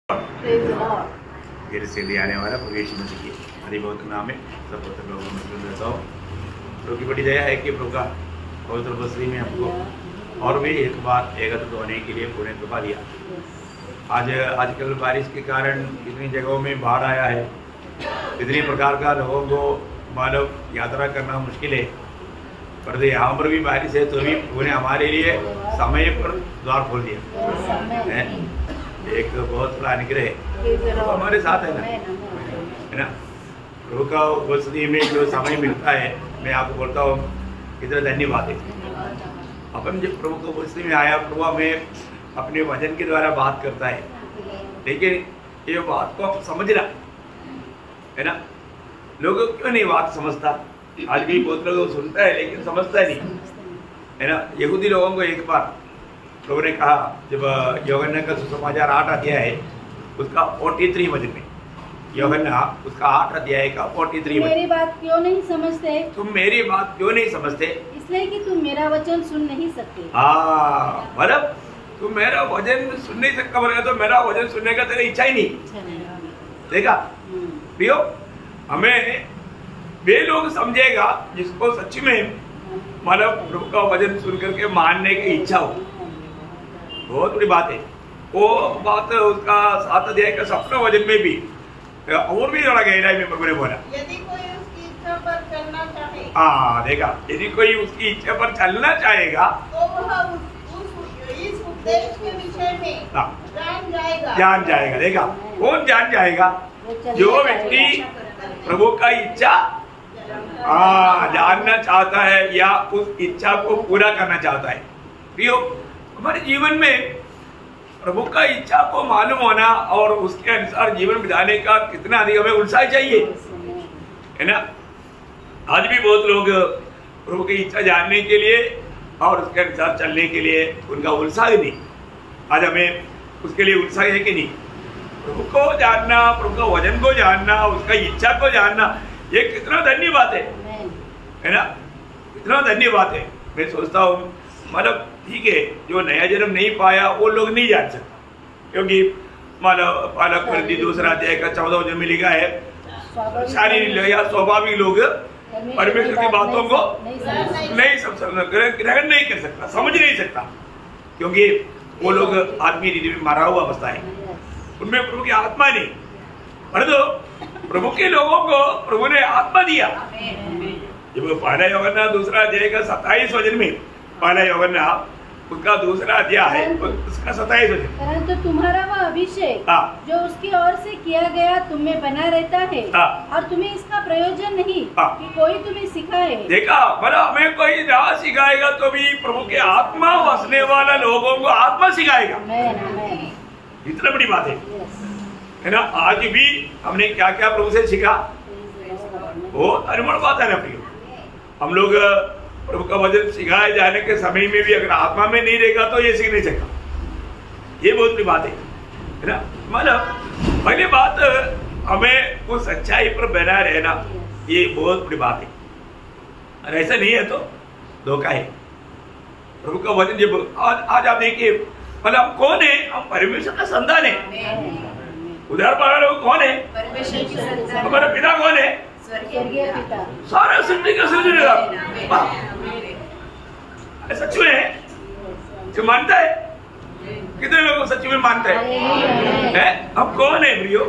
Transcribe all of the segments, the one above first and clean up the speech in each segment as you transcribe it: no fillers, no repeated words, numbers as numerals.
फिर से ले आने वाला प्रभु यीशु मसीह की हरि बहुत नाम है सब पवित्र लोगों में रहता हूँ। प्रभु की बड़ी दया है कि प्रभु का पवित्र बस्ती में हमको और भी एक बार एकत्रित होने के लिए पुण्य कृपा दिया। आजकल बारिश के कारण कितनी जगहों में बाढ़ आया है, कितनी प्रकार का लोगों को मानव यात्रा करना मुश्किल है, पर यहाँ पर भी बारिश है तो भी उन्हें हमारे लिए समय पर द्वार खोल दिया है। एक बहुत बड़ा अनुग्रह है तो हमारे साथ है ना। प्रभु का बस्ती में जो समय मिलता है, मैं आपको बोलता हूँ कितना धन्यवाद है। अपन जब प्रभु को बस्ती में आया, प्रभु हमें अपने वचन के द्वारा बात करता है, लेकिन ये बात को समझना है ना। लोगों क्यों नहीं बात समझता? आज भी बहुत लोग सुनता है लेकिन समझता नहीं है ना। यहूदी लोगों को एक बार प्रभु ने कहा, जब यूहन्ना का सुसमाचार 8 अध्याय है उसका 43 वचन में, यूहन्ना उसका 8 अध्याय का 43 वचन, मेरी बात क्यों नहीं समझते? तुम मेरी बात क्यों नहीं समझते? इसलिए कि तुम मेरा वचन सुन नहीं सकते। हाँ, मतलब तुम मेरा वचन सुन नहीं सकता, बोलेगा तो मेरा वचन सुनने का तेरा इच्छा ही नहीं। देखा प्रियो, हमें वे लोग समझेगा जिसको सच में मतलब प्रभु का वचन सुन करके मानने की इच्छा हो। बहुत बड़ी बात है वो बात। उसका 7 अध्याय का 7वां वचन में भी और भी थोड़ा गहराई में प्रभु ने बोला, यदि कोई उसकी इच्छा पर चलना चाहे, हाँ देखा, यदि कोई उसकी इच्छा पर चलना चाहेगा तो वह इस उपदेश के विषय में जान जाएगा। देखा, कौन जान जाएगा? जो व्यक्ति प्रभु का इच्छा जानना चाहता है या उस इच्छा को पूरा करना चाहता है। प्रियो, हमारे जीवन में प्रभु का इच्छा को मालूम होना और उसके अनुसार जीवन बिताने का कितना अधिक हमें उत्साह चाहिए, है ना। आज भी बहुत लोग प्रभु की इच्छा जानने के लिए और उसके अनुसार चलने के लिए उनका उत्साह ही नहीं। आज हमें उसके लिए उत्साह है कि नहीं? प्रभु को जानना, प्रभु का वचन को जानना, उसका इच्छा को जानना, ये कितना धन्यवाद है ना, कितना धन्यवाद है। मैं सोचता हूँ मतलब ठीक है, जो नया जन्म नहीं पाया वो लोग नहीं जान सकता, क्योंकि मानव पालक प्रति 2 अध्याय का 14 वचन में लिखा है, शारीरिक या स्वाभाविक लोग परमेश्वर की बातों को नहीं ग्रहण नहीं कर सकता, समझ नहीं सकता, क्योंकि वो लोग आत्मीय रीति में मारा हुआ अवस्था है, उनमें प्रभु की आत्मा नहीं। परंतु प्रभु के लोगों को प्रभु ने आत्मा दिया। जब पहला यूहन्ना 2 अध्याय का 27 वचन में, पहला यूहन्ना उसका 2 अध्याय है उसका 27 वचन, परंतु तुम्हारा वह अभिषेक जो उसकी ओर से किया गया तुम में बना रहता है और तुम्हें इसका प्रयोजन नहीं कि कोई तुम्हें सिखाए। देखा, मतलब हमें कोई ना सिखाएगा तो भी प्रभु के आत्मा बसने वाला लोगों को आत्मा सिखाएगा। इतना बड़ी बात है ना। आज भी हमने क्या क्या प्रभु से सीखा, वो अनमोल बात है ना प्रियो। हम लोग प्रभु का वचन सिखाए जाने के समय में भी अगर आत्मा में नहीं रहेगा तो ये सीख नहीं सकता। ये बहुत बड़ी बात है ना। मतलब पहली बात, हमें उस सच्चाई पर बना रहना, ये बहुत बड़ी बात है। और ऐसा नहीं है तो धोखा है। प्रभु का वचन जब आज आप देखिए, मतलब हम कौन है? हम परमेश्वर का संतान है। उधार पाने लोग कौन है? परमेश्वर की संतान। हमारा पिता कौन है? स्वर्गीय पिता। सारा सृष्टि का सृजनहार। सच में है जो मानता है? कितने लोग सच में मानते हैं? हम कौन है प्रियो?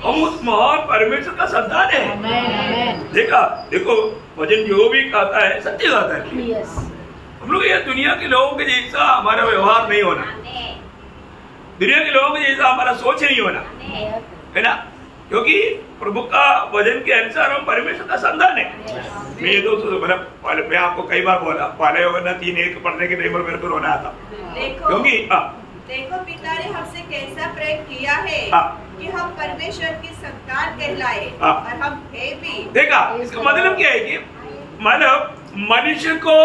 हम उस महान परमेश्वर का संतान है। देखा, देखो वचन जो भी कहता है सत्य कहता है। हम लोग ये दुनिया के लोगों के जैसा हमारा व्यवहार नहीं होना, दुनिया के लोगों के जैसा हमारा सोच नहीं होना, है ना, क्योंकि प्रभु का वचन के अनुसार हम परमेश्वर का संतान है। मैं दोस्तों मैं आपको कई बार बोला, पहले यूहन्ना 3:1 पढ़ने के टाइम पर मेरे को रोना आता, क्योंकि देखो पिता ने हमसे कैसा प्रेम किया है कि हम परमेश्वर की संतान कहलाए और हम है भी। देखा, इसका मतलब क्या है कि मानव मनुष्य को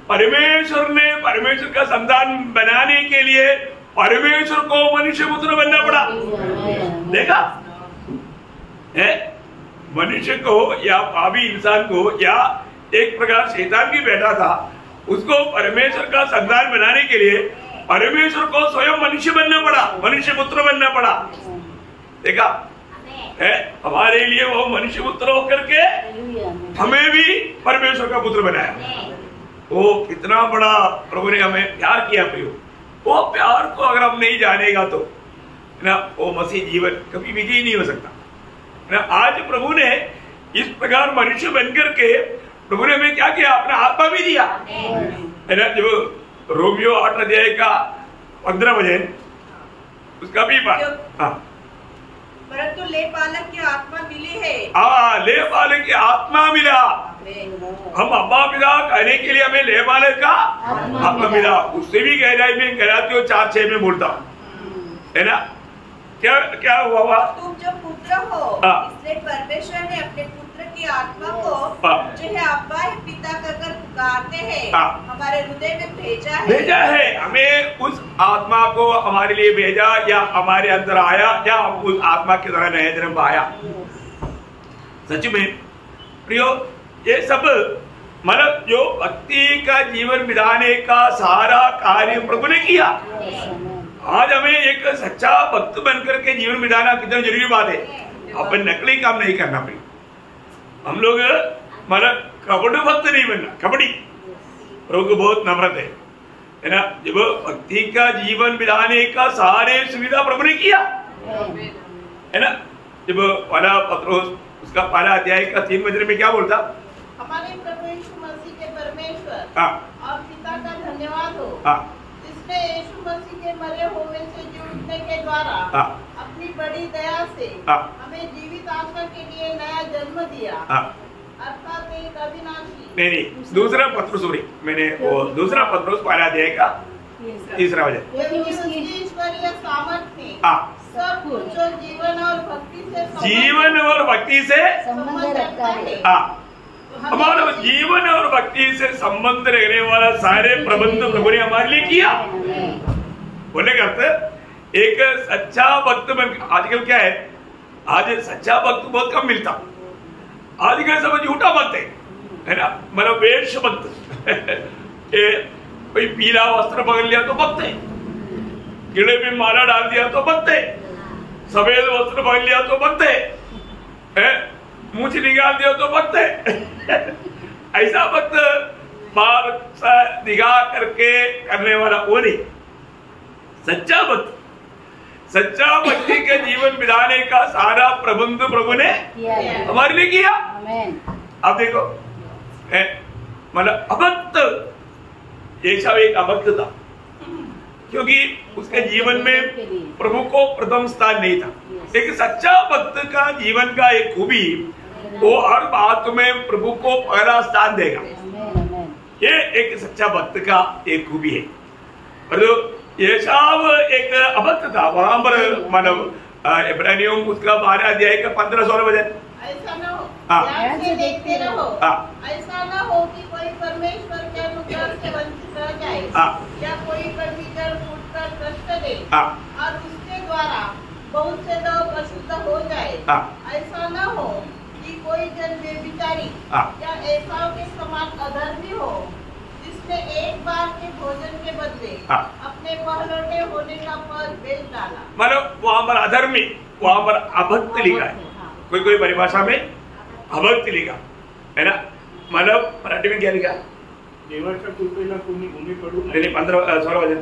परमेश्वर ने परमेश्वर का संतान बनाने के लिए परमेश्वर को मनुष्य पुत्र बनना पड़ा। देखा है, मनुष्य को या पापी इंसान को या एक प्रकार शैतान की बेटा था, उसको परमेश्वर का संतान बनाने के लिए परमेश्वर को स्वयं मनुष्य बनना पड़ा, मनुष्य पुत्र बनना पड़ा। देखा है, हमारे लिए वो मनुष्य पुत्र होकर के हमें भी परमेश्वर का पुत्र बनाया। वो कितना बड़ा प्रभु ने हमें प्यार किया प्रियो। वो प्यार को अगर हम नहीं जानेगा तो ना वो मसीह जीवन कभी विजयी नहीं हो सकता ना। आज प्रभु ने इस प्रकार मनुष्य बनकर के प्रभु ने हमें क्या किया, अपना आत्मा भी दिया है ना। जब रोमियो 8 अध्याय का 15 वचन उसका भी बात, परंतु ले पालक की आत्मा मिली है। ले पालक की आत्मा मिला। हम अब्बा पिता कहने के लिए हमें ले पालक का आत्मा मिला। उससे भी गहराई में गहराती 4:6 में बोलता हूँ है ना। क्या क्या हुआ? तुम जो पुत्र हो, इसलिए परमेश्वर ने अपने पुत्र की आत्मा को जो है अब्बा है पिता कहकर पुकारते हैं हमारे हृदय में भेजा है। हमें उस आत्मा को हमारे लिए भेजा या हमारे अंदर आया या उस आत्मा के द्वारा नया जन्म पाया। सच में प्रियो, ये सब मतलब जो भक्ति का जीवन बिताने का सारा कार्य प्रभु ने किया। आज हमें एक सच्चा भक्त बनकर के जीवन बिताना कितना जरूरी बात है। अपन नकली काम नहीं करना भाई। हम लोग मतलब कपड़ी भक्त नहीं बनना। कबड्डी प्रभु को बहुत नम्रत है ना। जब भक्ति का जीवन बिताने का सारे सुविधा प्रभु ने किया है ना। जब पहला पत्रोस उसका पहला अध्याय का 3 वचन में क्या बोलता, हमारे प्रभु यीशु मसीह के परमेश्वर और पिता का धन्यवाद हो, जिसने यीशु मसीह के मरे हुए से जी उठने के द्वारा अपनी बड़ी दया से हमें जीवित आशा के लिए नया जन्म दिया, अर्थात एक अविनाशी। नहीं, दूसरा पत्रोस, सॉरी मैंने वो दूसरा पत्रोस पहला अध्याय का 3 वचन, ईश्वरीय सामर्थ्य सब कुछ जो जीवन और भक्ति से संबंध रखता है। हमारा जीवन और भक्ति से संबंध रखने वाला सारे प्रबंध प्रभु ने हमारे लिए किया। बोले करते एक सच्चा भक्त बन। आजकल क्या है, आज सच्चा भक्त बहुत कम मिलता। आजकल सब झूठा भक्त है ना। मतलब वेश भक्त कोई पीला वस्त्र पकड़ लिया तो भक्त है, कीड़े में माला डाल दिया तो भक्त है, सफेद वस्त्र पहन लिया तो भक्त है, मूछ निकाल दिया तो भक्त है। ऐसा भक्त बार दिखा करके करने वाला वो नहीं। सच्चा भक्त, सच्चा भक्ति के जीवन बिताने का सारा प्रबंध प्रभु ने हमारे लिए किया। अब देखो मतलब अभक्त ऐसा एक अभक्त था, क्योंकि उसके जीवन में प्रभु को प्रथम स्थान नहीं था। एक सच्चा भक्त का जीवन का एक खूबी, वो हर बात में प्रभु को पहला स्थान देगा। ये एक सच्चा भक्त का एक खूबी है। और एसाव एक अभक्त था। वहां पर मानव इब्रानियों उसका 12 अध्याय का 15-16 वचन, ऐसा न हो ध्यान से देखते रहो, ऐसा न हो कि कोई परमेश्वर के अनुग्रह से वंचित रह जाए या कोई परमेश्वर फूटकर कष्ट दे और उसके द्वारा बहुत से लोग अशुद्ध हो जाए। ऐसा न हो कि कोई जन व्यभिचारी या एसाव के समान अधर्मी हो, जिसने एक बार के भोजन के बदले अपने पहलौठे होने का पद बेच डाला। मतलब वहाँ पर अधर्मी, वहाँ पर अभक्त लिखा है। कोई परिभाषा में अभक्त लिखा है ना। मतलब मराठी में क्या लिखा, देवाच्या कृपेला कोणी उणे पडू नये। त्याने 15-16 वचन,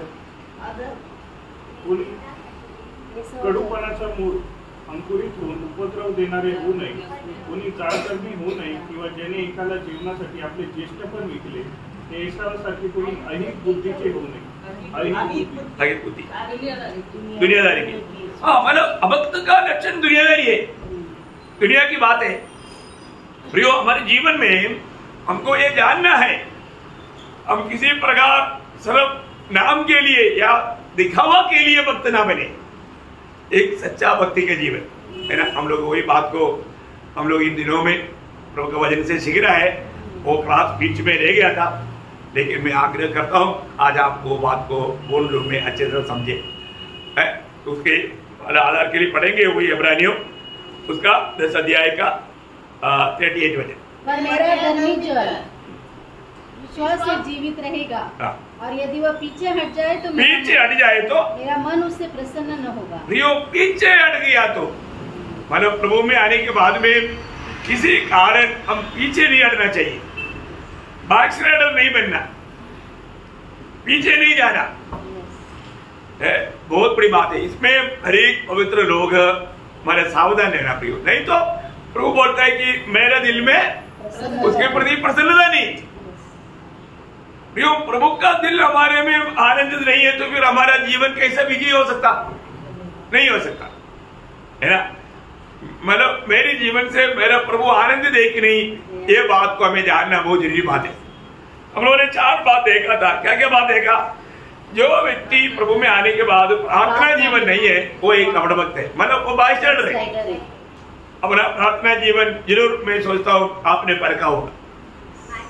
कडूपणाचा मूळ अंकुरित होऊन उपद्रव देणारे होऊ नये, कोणी जाळकर्मी होऊ नये, किंवा ज्याने एकाला जीवनासाठी आपले ज्येष्ठपण विकले ते एसावासारखे कोणी अहित बुद्धीचे होऊ नये। अहित बुद्धि दुनियादारी की। हाँ, मतलब अभक्त का लक्षण दुनियादारी है, दुनिया की बात है। प्रियो, हमारे जीवन में हमको ये जानना है, हम किसी प्रकार सिर्फ नाम के लिए या दिखावा के लिए भक्त ना बने। एक सच्चा भक्ति के जीवन है ना। हम लोग वही बात को हम लोग इन दिनों में प्रभु के वचन से सीख रहा है। वो क्लास बीच में रह गया था, लेकिन मैं आग्रह करता हूँ आज आप वो बात को बोल रूप में अच्छे से समझे है। तो उसके आधार के लिए पढ़ेंगे वही इब्रानियों उसका 10 अध्याय का 38 वचन। पर मेरा धर्मी जन विश्वास से जीवित रहेगा, और यदि वह पीछे हट जाए तो मेरा मन उससे प्रसन्न न होगा। प्रियो, पीछे हट गया तो मतलब प्रभु में आने के बाद में किसी कारण हम पीछे नहीं हटना चाहिए, बैकस्लाइडर नहीं बनना, पीछे नहीं जाना है, बहुत बड़ी बात है। इसमें हर एक पवित्र लोग हमारे सावधान रहना प्रियो, नहीं तो प्रभु बोलता है कि मेरे दिल में उसके प्रति प्रसन्नता नहीं। प्रियो, प्रभु का दिल हमारे में आनंदित नहीं है तो फिर हमारा जीवन कैसे विजयी हो सकता? नहीं हो सकता है ना। मतलब मेरे जीवन से मेरा प्रभु आनंदित है कि नहीं, ये बात को हमें जानना बहुत जरूरी बात है। हम लोगों ने 4 बात देखा था। क्या क्या बात देखा? जो व्यक्ति प्रभु में आने के बाद प्रार्थना जीवन नहीं है वो एक कपड़ भक्त है, मतलब वो बाइस्टैंडर है। अपना प्रार्थना जीवन जरूर मैं सोचता हूँ आपने परखा होगा,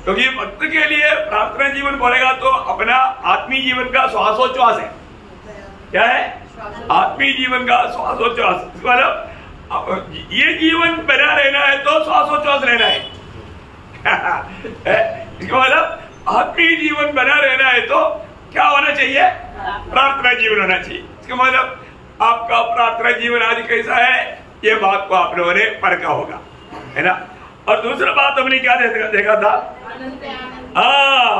क्योंकि भक्त के लिए प्रार्थना जीवन बोलेगा तो अपना आत्मीय जीवन का श्वासोच्छ्वास है। क्या है? आत्मीय जीवन का श्वासोच्छ्वास। मतलब ये जीवन बना रहना है तो श्वासोच्छ्वास रहना है। इसका मतलब आत्मीय जीवन बना रहना है तो क्या होना चाहिए? प्रार्थना जीवन होना चाहिए। इसका मतलब आपका प्रार्थना जीवन आज कैसा है, ये बात को आप लोगों ने परखा होगा, है ना। और दूसरा बात हमने क्या देखा था?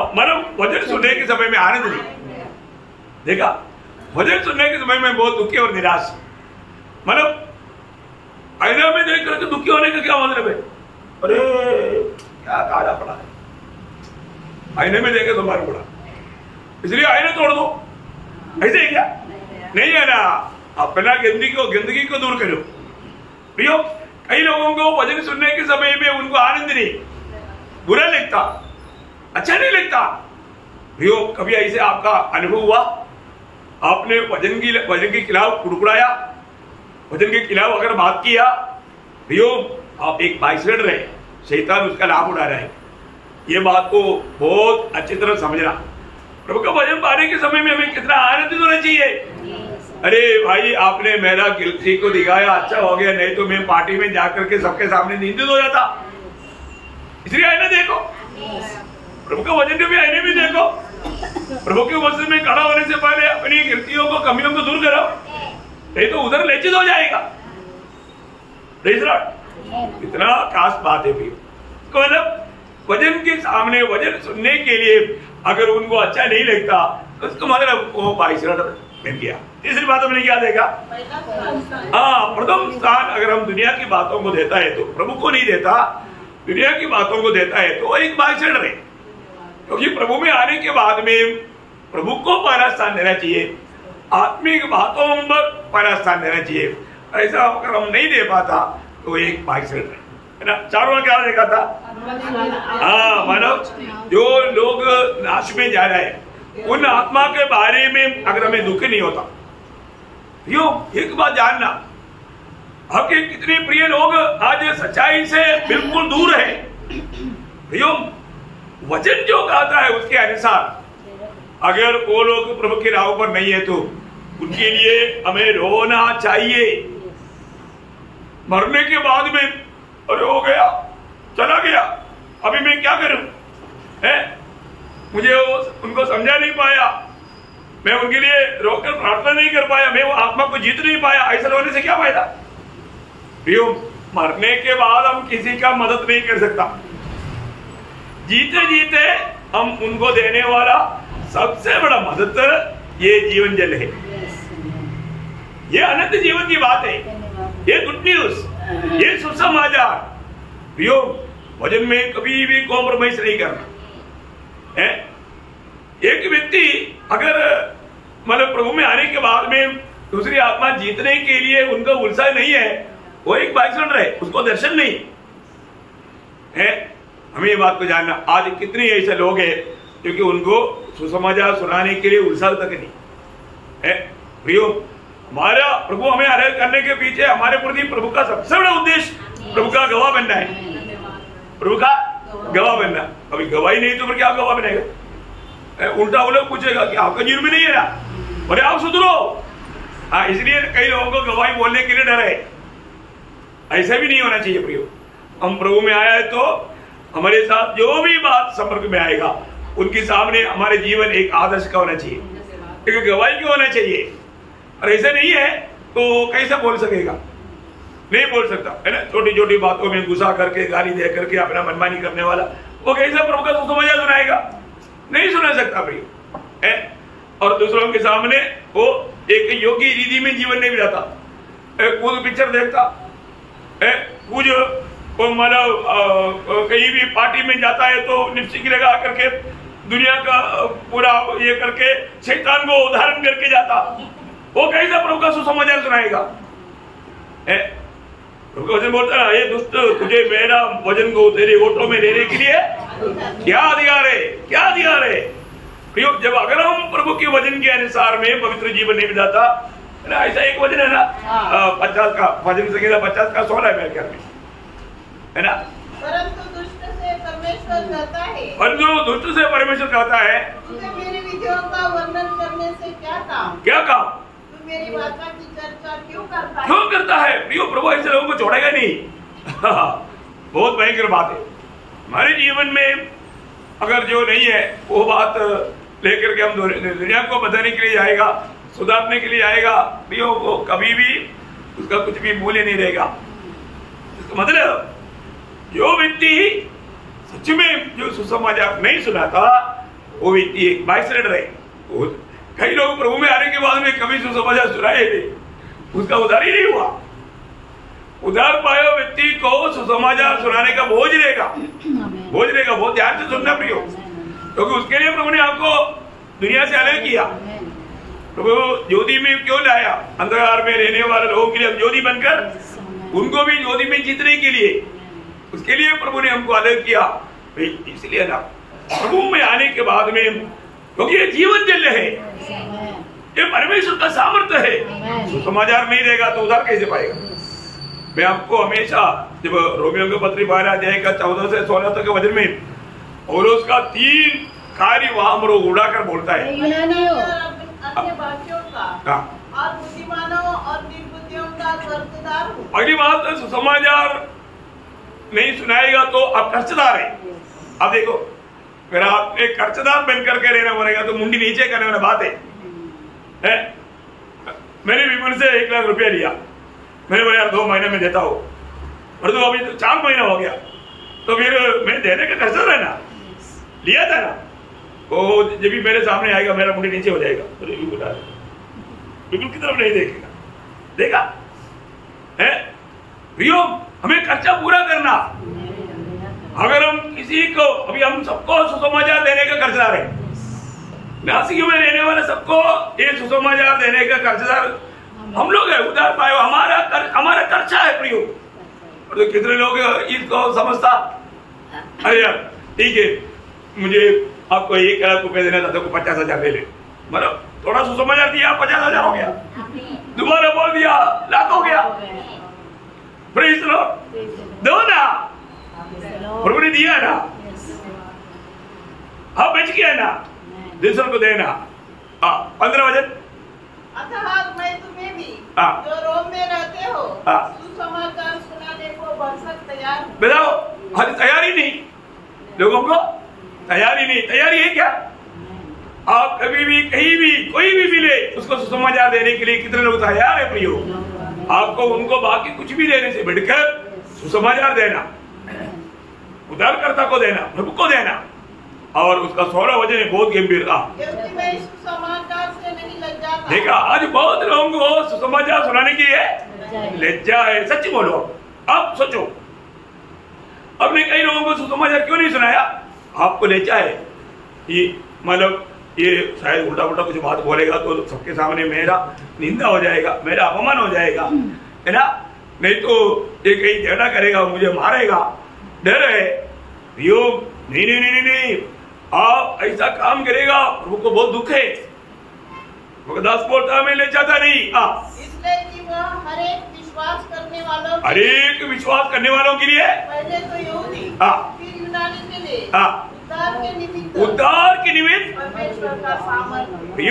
मतलब वचन सुनने के समय में आनंद नहीं देखा। वचन सुनने के समय में बहुत दुखी और निराश। मतलब आईना में देख करके दुखी होने का क्या मतलब है? अरे क्या काला पड़ा है, आईने में देखे तो मार पड़ा, इसलिए आईने तोड़ दो, ऐसे ही क्या? नहीं है ना। अपना गंदगी को दूर करो प्रियो। कई लोगों को वचन सुनने के समय में उनको आनंद नहीं, बुरा लगता, अच्छा नहीं लगता प्रियो। कभी ऐसे आपका अनुभव हुआ? आपने वचन के खिलाफ कुड़कुड़ाया, वचन के खिलाफ अगर बात किया प्रियो, आप एक बाइस्टैंडर है, शैतान उसका लाभ उठा रहा है। ये बात को बहुत अच्छी तरह समझना। प्रभु का वचन पाने के समय में हमें कितना आनंदित होना चाहिए। अरे भाई, आपने मेरा गिल्टी को दिखाया, अच्छा हो गया, नहीं तो मैं पार्टी में जाकर के सबके सामने निंदित हो जाता। इसलिए आईना देखो, प्रभु का वचन भी आईने में देखो। प्रभु के वचन में खड़ा होने से पहले अपनी गिल्तियों को, कमियों को दूर करो, नहीं तो उधर लज्जित हो जाएगा। इतना खास बात है भी। मतलब वचन के सामने वचन सुनने के लिए अगर उनको अच्छा नहीं लगता तो उसको मतलब वो बाइस्टैंडर बन गया। तीसरी बात हमने क्या देखा? प्रथम स्थान अगर हम दुनिया की बातों को देता है तो प्रभु को नहीं देता, दुनिया की बातों को देता है तो एक बाइस्टैंडर है। क्योंकि प्रभु में आने के बाद में प्रभु को पहला स्थान देना चाहिए, आत्मिक बातों पर पहला स्थान देना चाहिए। ऐसा अगर हम नहीं दे पाता तो एक बाइस्टैंडर है ना। 4वां क्या देखा था? मानव जो लोग नाश में जा रहे हैं उन आत्मा के बारे में अगर हमें दुख नहीं होता। यो एक बात जानना, आपके कितने प्रिय लोग आज सच्चाई से बिल्कुल दूर है। यो वचन जो कहता है उसके अनुसार अगर वो लोग प्रभु के राह पर नहीं है तो उनके लिए हमें रोना चाहिए। मरने के बाद में अरे हो गया, चला गया, अभी मैं क्या करूं? मुझे उनको समझा नहीं पाया, मैं उनके लिए रोककर प्रार्थना नहीं कर पाया, मैं वो आत्मा को जीत नहीं पाया, ऐसा होने से क्या फायदा? मरने के बाद हम किसी का मदद नहीं कर सकता। जीते जीते हम उनको देने वाला सबसे बड़ा मदद ये जीवन जल है। ये अनंत जीवन की बात है, ये गुड न्यूज, ये सुसमाचार। वचन में कभी भी कॉम्प्रोमाइज नहीं करना है। एक व्यक्ति अगर मतलब प्रभु में आने के बाद में दूसरी आत्मा जीतने के लिए उनका उत्साह नहीं है, वो एक बाइस्टैंडर है, उसको दर्शन नहीं है। हमें ये बात को जानना। आज कितने ऐसे लोग हैं क्योंकि उनको सुसमाचार सुनाने के लिए उत्साह तक नहीं है। प्रियो, हमारा प्रभु हमें अलग करने के पीछे हमारे प्रति प्रभु का सबसे बड़ा उद्देश्य प्रभु का गवाह बनना है, प्रभु का गवाह बनना। अभी गवाही नहीं तो फिर क्या गवाह बनेगा? उल्टा वो लोग पूछेगा कि आपका जीवन में नहीं है ना, अरे आप सुधरो। हाँ, इसलिए कई लोगों को गवाही बोलने के लिए डर है। ऐसा भी नहीं होना चाहिए। प्रियो, हम प्रभु में आया है तो हमारे साथ जो भी बात संपर्क में आएगा उनके सामने हमारे जीवन एक आदर्श का होना चाहिए, एक गवाही का होना चाहिए। और ऐसा नहीं है तो कैसे बोल सकेगा, नहीं बोल सकता है ना। छोटी छोटी बातों में गुस्सा करके, गाली दे करके अपना मनमानी करने वाला वो कैसे प्रभु का सुसमाचार सुनाएगा, नहीं सुना सकता भाई। और दूसरों के सामने वो एक योग्य रीति में जीवन नहीं बिताता, कुछ पिक्चर देखता, कुछ मतलब कहीं भी पार्टी में जाता है तो लिपस्टिक लगा करके दुनिया का पूरा ये करके शैतान को उदाहरण करके जाता, वो कैसा प्रभु का सुसमाचार सुनाएगा। प्रभु का वचन बोलता है, ये दुष्ट, तुझे मेरा वचन को तेरे ओटों में लेने के लिए क्या अधिकार है, क्या अधिकार है। जब अगर हम प्रभु के वचन के अनुसार में पवित्र जीवन नहीं बिताता है ना, ऐसा एक वचन है ना 50 का भजन संहिता 50 का 16 मेरे ख्याल में है ना। परंतु दुष्ट से परमेश्वर कहता है, परंतु दुष्ट से परमेश्वर कहता है, तुझे मेरी विधियों का वर्णन करने से क्या काम, क्या काम, तू मेरी वाचा की चर्चा क्यों करता है, क्यों करता है। प्रियो, प्रभु ऐसे लोगों को छोड़ेगा नहीं। बहुत भयंकर बात है हमारे जीवन में, अगर जो नहीं है वो बात लेकर के हम दुनिया को बताने के लिए जाएगा, सुधारने के लिए आएगा, प्रियो वो कभी भी उसका कुछ भी मूल्य नहीं रहेगा। इसका मतलब जो व्यक्ति सच में जो सुसमाचार नहीं सुनाता वो व्यक्ति एक बाइसरेडर है। कई लोग प्रभु में आने के बाद में कभी सुसमाचार सुनाए थे, उसका उद्धार ही नहीं हुआ। उद्धार पाया व्यक्ति को सुसमाचार सुनाने का बोझ रहेगा, बोझ रहेगा। बहुत ध्यान से सुनना प्रियो, क्योंकि उसके लिए प्रभु ने आपको दुनिया से अलग किया। प्रभु ज्योति में क्यों लाया, अंधकार में रहने वाले लोगों के लिए हम ज्योति बनकर उनको भी ज्योति में जीतने के लिए, उसके लिए प्रभु ने हमको अलग किया। इसलिए ना प्रभु में आने के बाद में, क्योंकि ये जीवन जल है, ये परमेश्वर का सामर्थ्य है। सुसमाचार नहीं रहेगा तो उद्धार कैसे पाएगा। मैं आपको हमेशा जब रोमियो के पत्री 12 अध्याय का 14 से 16 तक के वचन में और उसका 3 कार्य वहां हम लोग उड़ाकर बोलता है, अन्य भाषियों का और बुद्धिमानों और निर्बुद्धियों का कर्जदार हूं। पहली बात, सुसमाचार नहीं सुनाएगा तो आप कर्जदार है। अब देखो, अगर आप एक कर्जदार बन करके रहना पड़ेगा तो मुंडी नीचे करने वाला बात है। मैंने विपुल से 1 लाख रुपया लिया, मैंने बोला यार 2 महीने में देता हूँ, और तो अभी 4 महीना हो गया, तो फिर मैं देने का कर्जदार है ना, लिया था ना, वो जब भी मेरे सामने आएगा मेरा मुंडी नीचे हो जाएगा। तो विपुल की तरफ नहीं देखेगा, देखा है प्रियो। हमें खर्चा पूरा करना, अगर हम किसी को, अभी हम सबको सुसमाचार देने का कर्जदार है, नासिक में रहने वाले सबको ये सुसमाचार देने का कर्जदार हम लोग है। उधार पाए हमारा खर्चा है प्रियो। और तो कितने लोग इसको समझता, अरे यार ठीक है, मुझे आपको 1 लाख रुपए देना था तो 50,000 ले ले, मतलब थोड़ा सुसमाचार दिया 50,000 हो गया, दोबारा बोल दिया लाख हो गया। प्रेज़ द लॉर्ड, दो ना, प्रभु ने दिया ना, हाँ बच गया ना, दूसरों को देना। 15 वचन, अतः मैं तुम्हें भी जो रोम में रहते हो सुसमाचार सुनाने को भरसक तैयार हूं। बताओ, हर तैयारी नहीं, लोगों को तैयारी नहीं। तैयारी है क्या? आप कभी भी कहीं भी कोई भी मिले उसको सुसमाचार देने के लिए कितने लोग तैयार है प्रियो। आपको उनको बाकी कुछ भी देने से बढ़कर सुसमाचार देना, उद्धारकर्ता को देना, प्रभु को देना। और उसका 16 वचन बहुत गंभीर था, देखा आज बहुत लोगों को सुसमाचार सुनाने की है लज्जा है। सच बोलो, अब सोचो, आपने कई लोगों को सुसमाचार क्यों नहीं सुनाया? आपको लज्जा है, ये मतलब ये शायद उल्टा उल्टा कुछ बात बोलेगा तो सबके सामने मेरा निंदा हो जाएगा, मेरा अपमान हो जाएगा, है ना, नहीं तो ये कहीं झगड़ा करेगा, मुझे मारेगा, डर है। यो नहीं नहीं नहीं नहीं, आप ऐसा काम करेगा प्रभु को बहुत दुख है। दास बोलता मैं ले जाता नहीं, इसलिए कि वह हर एक विश्वास करने वालों के लिए पहले तो यहूदी फिर यूनानी के लिए उद्धार के निमित्त परमेश्वर का सामर्थ्य।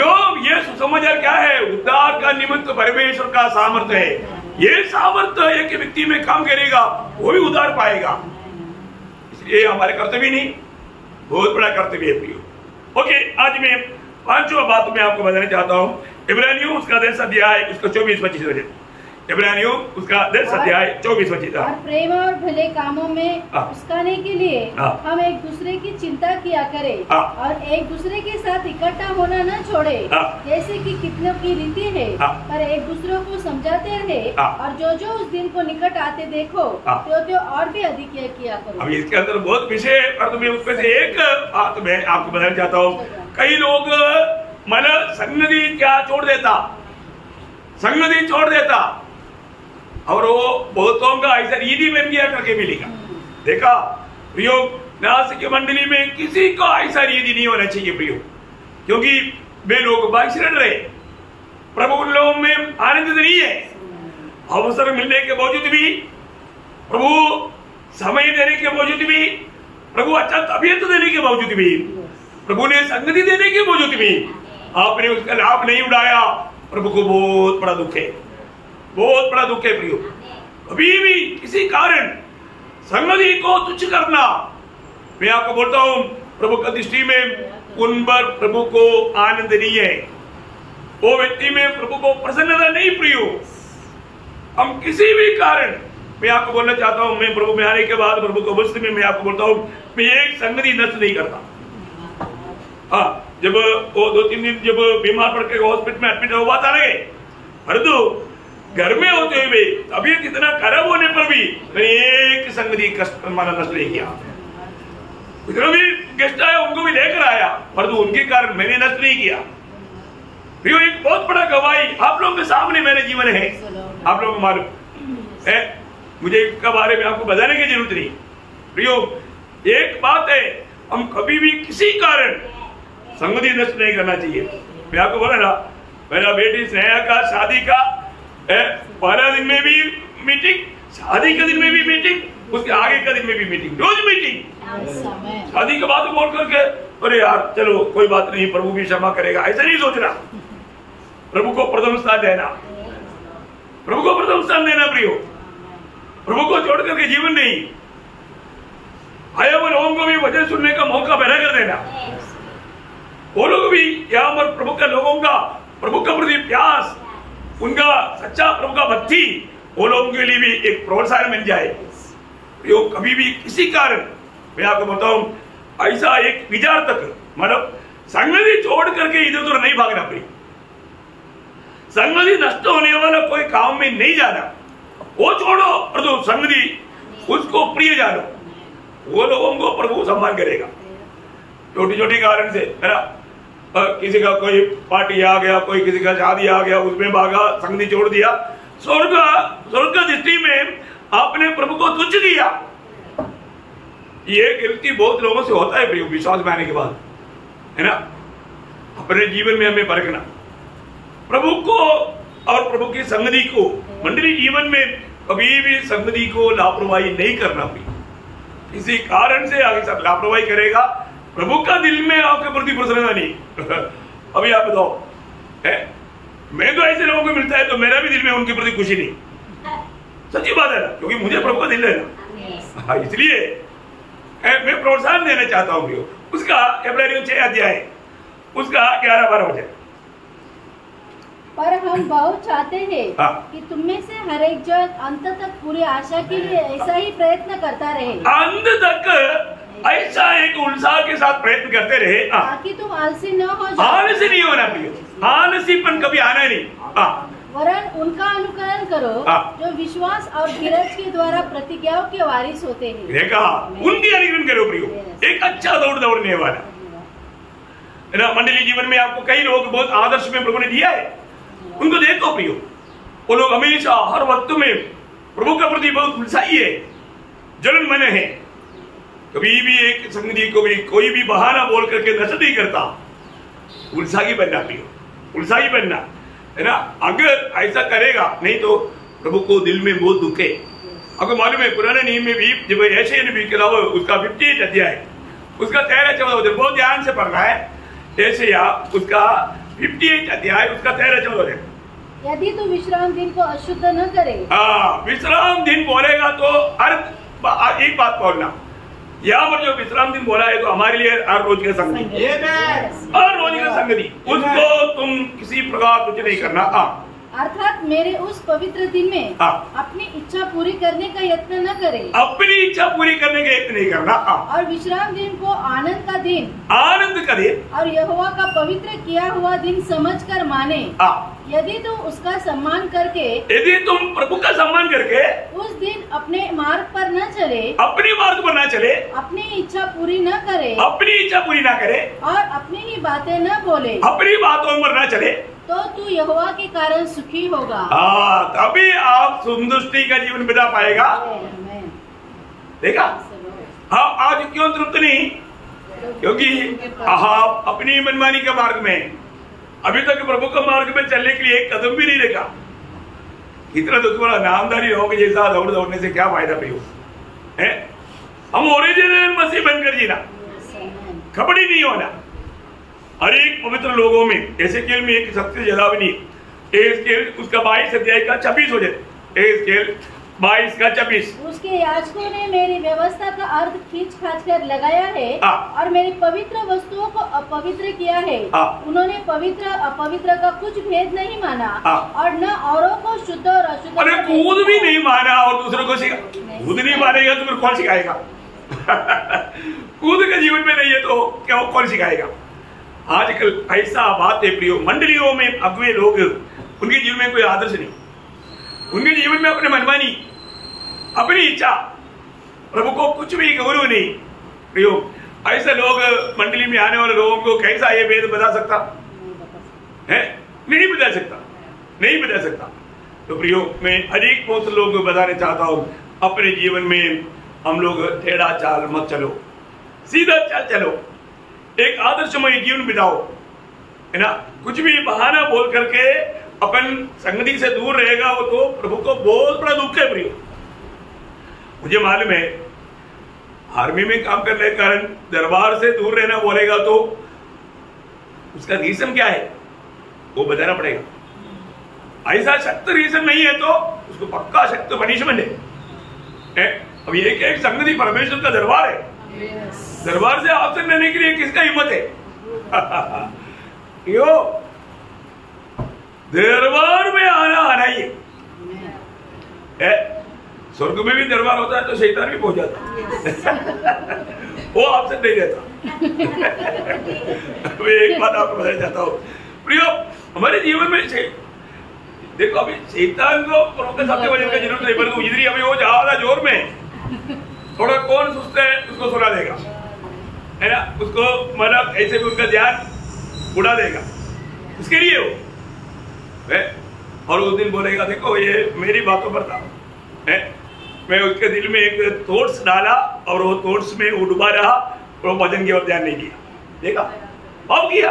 ये सुसमाचार क्या है? उद्धार का निमित्त परमेश्वर का सामर्थ्य है। ये सामर्थ्य एक व्यक्ति में काम करेगा वो भी उद्धार पाएगा। इसलिए हमारे कर्तव्य नहीं, बहुत बड़ा कर्तव्य है प्रियो। ओके, आज मैं 5वां बात मैं आपको बताना चाहता हूँ। इब्रानियों उसका 10 अध्याय उसका 24-25 वचन। इब्रानियों उसका 10 अध्याय 24-25। और प्रेम और भले कामों में उस्काने के लिए हम एक दूसरे की चिंता किया करें और एक दूसरे के साथ इकट्ठा होना न छोड़े, जैसे कि कितनों की रीति है, पर एक दूसरे को समझाते रहे, और जो जो उस दिन को निकट आते देखो तो और भी अधिक किया करो। अब इसके अंदर बहुत विषय है, पर तुम्हें उसमें से एक बात मैं आपको बताना चाहता हूँ। कई लोग मतलब संगति क्या छोड़ देता, संगति छोड़ देता, और वो बहुतों का ऐसा रीति बन गया करके मिलेगा। देखा प्रियो, नासिक की मंडली में किसी का ऐसा रीति नहीं होना चाहिए प्रियो, क्योंकि वे लोग बाइसरन रहे, प्रभु उन लोगों में आनंदित नहीं है। अवसर मिलने के बावजूद भी, प्रभु समय देने के बावजूद भी, प्रभु अच्छा तबीयत देने के बावजूद भी, प्रभु ने संगति देने के बावजूद भी आपने उसका लाभ नहीं उठाया। प्रभु को बहुत बड़ा दुख है, बहुत बड़ा दुख है प्रियो। अभी भी किसी कारण संगति को तुच्छ करना, मैं आपको बोलता हूं प्रभु की दृष्टि में उन पर प्रभु को आनंद नहीं है, वो व्यक्ति में प्रभु को प्रसन्नता नहीं प्रियो। हम किसी भी कारण, मैं आपको बोलना चाहता हूं, मैं प्रभु में आने के बाद प्रभु को वस्त्र में मैं आपको बोलता हूं, मैं एक संगति नष्ट नहीं करता। हाँ, जब वो 2-3 दिन जब बीमार पड़ के हॉस्पिटल में एडमिट हुआ था लगे, परंतु घर में होते हुए तबीयत इतना खराब होने पर भी मैंने एक संगति कष्ट माना नष्ट नहीं किया। जितने भी गेस्ट आया उनको भी लेकर आया, परंतु उनके कारण मैंने नष्ट नहीं किया। प्रियो, एक बहुत बड़ा गवाही आप लोगों के सामने मेरे जीवन है, आप लोगों को मालूम है, मुझे इसके बारे में आपको बताने की जरूरत नहीं। प्रियो, एक बात है, हम कभी भी किसी कारण संगति नष्ट नहीं करना चाहिए। मैं आपको बोला ना, मेरा बेटी स्नेहा का शादी का पहला दिन में भी मीटिंग, शादी के दिन में भी मीटिंग, उसके आगे के दिन में भी मीटिंग, रोज मीटिंग। शादी के बाद बोल करके अरे यार चलो कोई बात नहीं, प्रभु भी क्षमा करेगा, ऐसा नहीं सोचना। प्रभु को प्रथम स्थान देना, प्रभु को प्रथम स्थान देना प्रियो। प्रभु को छोड़ करके जीवन नहीं। आए हुए लोगों को भी वचन सुनने का मौका पैदा कर देना। वो लोग भी यहाँ पर प्रभु के लोगों का, प्रभु का प्रति प्यास, उनका सच्चा प्रभु का भक्ति, वो लोगों के लिए भी एक प्रोत्साहन मिल जाए। यो कभी भी किसी कारण, मैं आपको बताऊं, ऐसा एक विचार तक मतलब संगति छोड़ करके इधर उधर नहीं भागना पड़ी। संगति नष्ट होने वाला कोई काम में नहीं जाना, वो छोड़ो, और तो संगति उसको प्रिय जानो, वो लोगों को प्रभु सम्मान करेगा। छोटी छोटी कारण से मेरा किसी का कोई पार्टी आ गया, कोई किसी का शादी आ गया, उसमें भागा, संगति छोड़ दिया, स्वर्ग दृष्टि में आपने प्रभु को तुच्छ किया। ये गलती बहुत लोगों से होता है प्रिय, विश्वास में आने के बाद, है ना। अपने जीवन में हमें परखना, प्रभु को और प्रभु की संगति को, मंडली जीवन में कभी भी संगति को लापरवाही नहीं करना। किसी कारण से आगे सब लापरवाही करेगा, प्रभु का दिल में आपके प्रति प्रसन्नता नहीं। अभी आप बताओ, मैं तो ऐसे लोगों को मिलता है तो मेरा भी दिल में उनके प्रति खुशी नहीं। सच्ची बात है ना, क्योंकि मुझे प्रभु का दिल है ना, इसलिए मैं प्रोत्साहन देना चाहता हूँ। उसका इब्रानियों 6 अध्याय उसका 11-12 वचन। पर हम बहुत चाहते हैं कि तुम में से हर एक जन अंत तक पूरी आशा के लिए ऐसा ही प्रयत्न करता रहे, अंत तक ऐसा एक उत्साह के साथ प्रयत्न करते रहे, ताकि तुम आलसी न हो जाओ। आलसी नहीं होना प्रिय, आलसीपन कभी आना नहीं। वरन उनका अनुकरण करो जो विश्वास और धीरज के द्वारा प्रतिज्ञाओं के वारिस होते हैं। देखा, उनकी अनुकरण करो प्रियो, एक अच्छा दौड़ने वाला। मंडली जीवन में आपको कई लोग बहुत आदर्श में प्रभु ने दिया है, उनको देखो प्रियो, वो लोग हमेशा हर वक्त में प्रभु के प्रति बहुत उत्साही है, जलन मन है। कभी भी एक संगति को भी कोई भी बहाना बोल करके नष्ट नहीं करता। उत्साही बनना प्रियो, उत्साही बनना, है ना। अगर ऐसा करेगा नहीं तो प्रभु को दिल में बहुत दुख है। आपको मालूम है पुराने नियम में भी जब यशायाह नबी के अलावा उसका 58 अध्याय उसका 13-14 बहुत ध्यान से पढ़ना है। यशायाह उसका 58 अध्याय उसका 13-14। यदि तू विश्राम दिन को अशुद्ध न करे, विश्राम दिन बोलेगा तो अर्थ एक बात बोलना, यहाँ पर जो विश्राम दिन बोला है तो हमारे लिए हर रोज का संगति, हर रोज का संगति, उसको तुम किसी प्रकार कुछ नहीं करना। अर्थात मेरे उस पवित्र दिन में अपनी इच्छा पूरी करने का यत्न न करे, अपनी इच्छा पूरी करने का यत्न नहीं करना। और विश्राम दिन को आनंद का दिन, आनंद का दिन और यहोवा का पवित्र किया हुआ दिन समझकर माने। यदि तुम उसका सम्मान करके, यदि तुम प्रभु का सम्मान करके उस दिन अपने मार्ग पर न चले, अपने मार्ग पर न चले, अपनी इच्छा पूरी न करे, अपनी इच्छा पूरी न करे और अपनी ही बातें न बोले, अपनी बातों पर न चले, तो तू यहोवा के कारण सुखी होगा। तभी आप संतुष्टि का जीवन बिता पाएगा। देखा? हाँ, आज क्यों तृप्त नहीं? क्योंकि आप अपनी मनमानी के मार्ग में, अभी तक प्रभु के मार्ग में चलने के लिए एक कदम भी नहीं देखा। कितना तो तुम्हारा नामदारी होगा जैसा दौड़ने से क्या फायदा पे हो? हम ओरिजिनल मसीह बनकर जीना, खबड़ी नहीं होना। हर एक पवित्र लोगों में एसेकिएल में एक सत्य जलावनी, एसेकिएल उसका 22 अध्याय का 26 हो जाए, एसेकिएल 22 का 26। उसके याजकों ने मेरी व्यवस्था का अर्थ खींच खाच कर लगाया है और मेरी पवित्र वस्तुओं को अपवित्र किया है। उन्होंने पवित्र अपवित्र का कुछ भेद नहीं माना और न औरों को शुद्ध और अशुद्ध, अरे खुद भी नहीं माना और दूसरों को सिखा। खुद नहीं मानेगा तो फिर कौन सिखाएगा? खुद के जीवन में नहीं है तो क्या कौन सिखाएगा? आजकल ऐसा बात है प्रियो, मंडलियों में अगुवे लोग, उनके जीवन में कोई आदर्श नहीं, उनके जीवन में अपने मनमानी, अपनी इच्छा, प्रभु को कुछ भी गौरव नहीं। प्रियो, ऐसे लोग मंडली में आने वाले लोगों को कैसा ये वेद बता सकता है? नहीं बता सकता, नहीं बता सकता। तो प्रियो, मैं अधिक बहुत लोगों को बताना चाहता हूँ, अपने जीवन में हम लोग टेढ़ा चाल मत चलो, सीधा चाल चलो, एक आदर्शमय जीवन बिताओ, है ना। कुछ भी बहाना बोल करके अपन संगति से दूर रहेगा वो तो प्रभु को बहुत बड़ा दुख है। प्रियो, मुझे मालूम है आर्मी में काम करने के कारण दरबार से दूर रहना बोलेगा तो उसका रीजन क्या है वो बताना पड़ेगा। ऐसा सख्त रीजन नहीं है तो उसको पक्का सख्त पनिशमेंट है। अब ये एक संगति परमेश्वर का दरबार है, दरबार से ऑप्शन लेने के लिए किसका हिम्मत है? यो दरबार में आना ही है। स्वर्ग में भी दरबार होता है तो शैतान भी पहुंच जाता है। वो ऑप्शन नहीं देता। मैं एक बात आपको बताना चाहता हूँ प्रियो, हमारे जीवन में देखो अभी शैतान को सबसे वजन का जरूरत नहीं, परंतु इधर हमें वो ज्यादा जोर में थोड़ा कौन सुस्त है उसको सुना देगा, है ना, उसको मतलब ऐसे भी उनका ध्यान उड़ा देगा उसके लिए वो है। और उस दिन बोलेगा देखो ये मेरी बातों पर था, है, मैं उसके दिल में एक थॉट्स डाला और वो थॉट्स में वो डूबा रहा, वो भजन की ओर ध्यान नहीं दिया। देखा पाप किया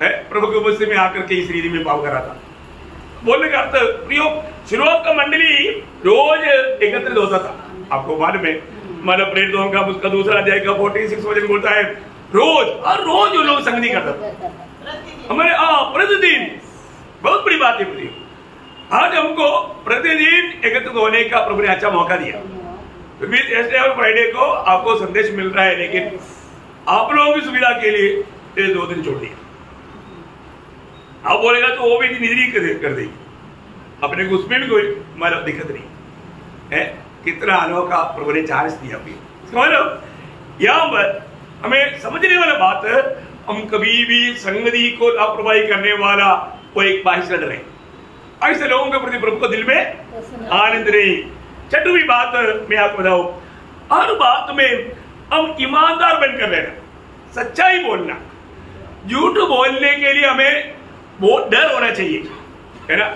है, प्रभु के उपस्थिति में आकर के इस रीति में पाप करा था। बोलने का अर्थ प्रियो, शुरुआत का मंडली रोज एकत्रित होता था, आपको मालूम है, मतलब प्रेरितों का उसका दूसरा अध्याय का 46 वचन बोलता है रोज, हर रोज वो लोग संगति करता था हमारे प्रतिदिन। बहुत बड़ी बात है प्रियो, आज हमको प्रतिदिन एकत्रित होने का प्रभु ने अच्छा मौका दिया। फ्राइडे को आपको संदेश मिल रहा है, लेकिन आप लोगों की सुविधा के लिए ये 2 दिन छोड़ दिया। आप बोलेगा तो वो भी निधि कर देगी, अपने को उसमें भी कोई मतलब दिक्कत नहीं है। कितना अनोखा प्रभु ने चार्ज दिया। मतलब यहाँ पर हमें समझने वाला बात है, हम कभी भी संगति को लापरवाही करने वाला वो एक बाहिर रहे, ऐसे लोगों के प्रति प्रभु को दिल में आनंद नहीं। छठवीं बात मैं आपको बताऊं, हर बात में हम ईमानदार बनकर रहना, सच्चाई बोलना। झूठ बोलने के लिए हमें बहुत डर होना चाहिए, है ना।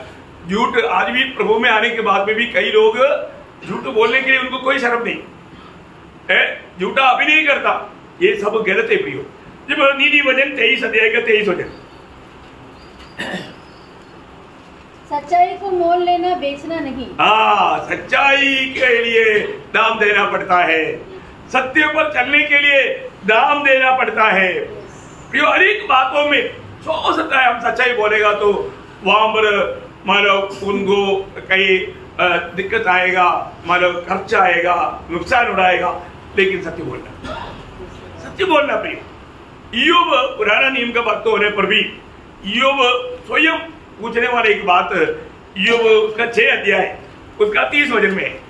झूठ आज भी प्रभु में आने के बाद में भी कई लोग झूठ बोलने के लिए उनको कोई शर्म नहीं है, झूठा अभिनय करता, ये सब गलत है प्रियो। जब नीति वचन 23 अध्याय का 23 वचन, सच्चाई को मोल लेना बेचना नहीं। हाँ, सच्चाई के लिए दाम देना पड़ता है, सत्य पर चलने के लिए दाम देना पड़ता है प्रियो। हर एक बातों में हो सकता है हम सच्चाई बोलेगा तो वहां पर मतलब उनको कई दिक्कत आएगा, मतलब खर्चा आएगा, नुकसान उड़ाएगा, लेकिन सत्य बोलना, सत्य बोलना प्रिय। इयोब पुराना नियम का भक्त होने पर भी इयोब स्वयं पूछने वाले एक बात, इयोब उसका 6 अध्याय उसका 30 वचन में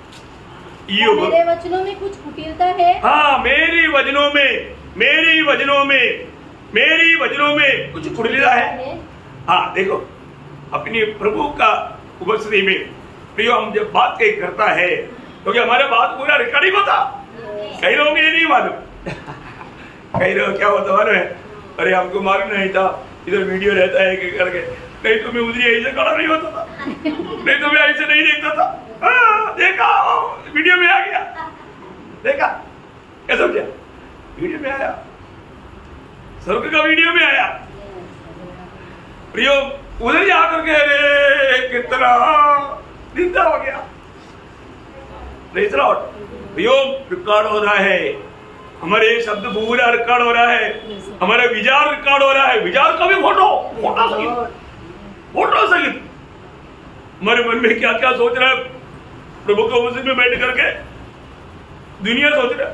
इयोब, मेरे वचनों में कुछ कुटिलता है। हाँ, मेरी वचनों में कुछ कुटिलता है। हाँ देखो, अपनी प्रभु का उपस्थिति में प्रियो हम जब बात कहीं करता है क्योंकि हमारा बात पूरा रिकॉर्डिंग होता। कई लोग ये नहीं मालूम, कई लोग क्या होता मालूम है, अरे हमको मालूम नहीं था, इधर वीडियो रहता है कि करके, नहीं तो मैं उधर ऐसे खड़ा नहीं होता था, नहीं तो मैं ऐसे नहीं देखता था। देखा वीडियो में आ गया, देखा क्या समझा, वीडियो में आया, स्वर्ग का वीडियो में आया। प्रियो उधर जाकर के कितना निंदा हो गया। प्रियो रिकॉर्ड हो रहा है, हमारे शब्द पूरा रिकॉर्ड हो रहा है, हमारे विचार रिकॉर्ड हो रहा है। विचार का भी फोटो सहित हमारे मन में क्या क्या सोच रहा है, प्रभु को मस्जिद में बैठ करके दुनिया सोच रहा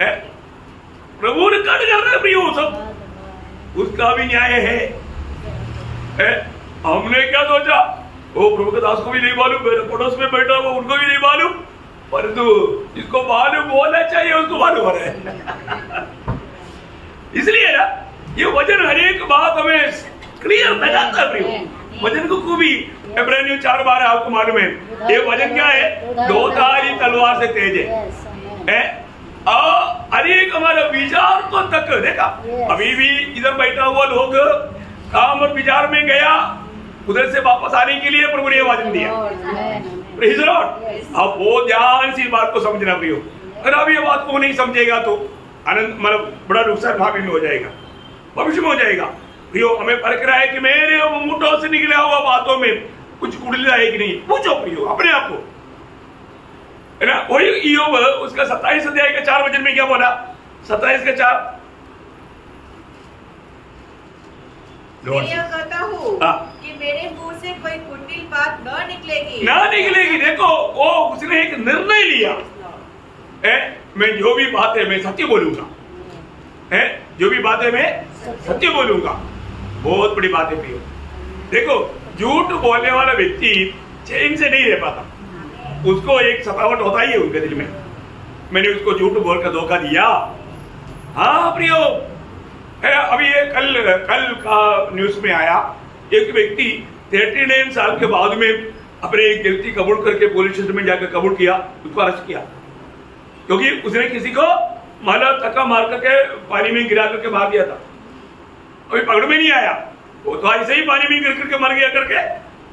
है, प्रभु रिकॉर्ड कर रहे हैं प्रियो सब, उसका भी न्याय है। हमने क्या सोचा, वो प्रभु के दास को भी नहीं मालूम, मेरे पड़ोस में बैठा हुआ उनको भी नहीं मालूम, परंतु जिसको मालूम होना चाहिए उसको मालूम हो रहा है। इसलिए ना ये वचन हर एक बात हमें क्लियर बताता है प्रियो। वचन को भी इब्रानियों 4:12 आपको मालूम है, ये वचन क्या है, 2 धारी तलवार से तेज है। हर एक हमारा विचार को तक देखा। अभी भी इधर बैठा हुआ लोग काम और विचार में गया, उधर से वापस आने के लिए प्रभु ने वचन दिया। Praise the Lord. अब वो ध्यान से बात को समझना प्रियो, अगर आप ये बात को नहीं समझेगा तो आनंद मतलब बड़ा नुकसान भावी में हो जाएगा, भविष्य में हो जाएगा। प्रियो हमें फर्क रहा है कि मेरे मुंहों से निकला हुआ बातों में कुछ कुटिलता है कि नहीं, पूछो प्रियो अपने आप को, है ना। वही इयोब उसका 27 अध्याय के 4 वचन में क्या बोला, 27 के 4, मैं यह कहता हूँ कि मेरे मुंह से कोई कुटिल बात न निकलेगी, देखो वो उसने एक निर्णय लिया, मैं जो भी बात है मैं सत्य बोलूंगा, जो भी बात है मैं सत्य बोलूंगा। बहुत बड़ी बात है प्रियो। देखो झूठ बोलने वाला व्यक्ति चैन से नहीं रह पाता, उसको एक सतावट होता ही है उनके दिल में, मैंने उसको झूठ बोलकर धोखा दिया। हाँ प्रियो, अभी ये कल का न्यूज में आया, एक व्यक्ति 39 साल के बाद में अपने एक गलती कबूल करके पुलिस स्टेशन में जाकर कबूल किया, उसको अरेस्ट किया क्योंकि उसने किसी को माला धक्का मार करके पानी में गिरा करके मार दिया था। अभी पकड़ में नहीं आया, वो तो ऐसे ही पानी में गिर करके मर गया करके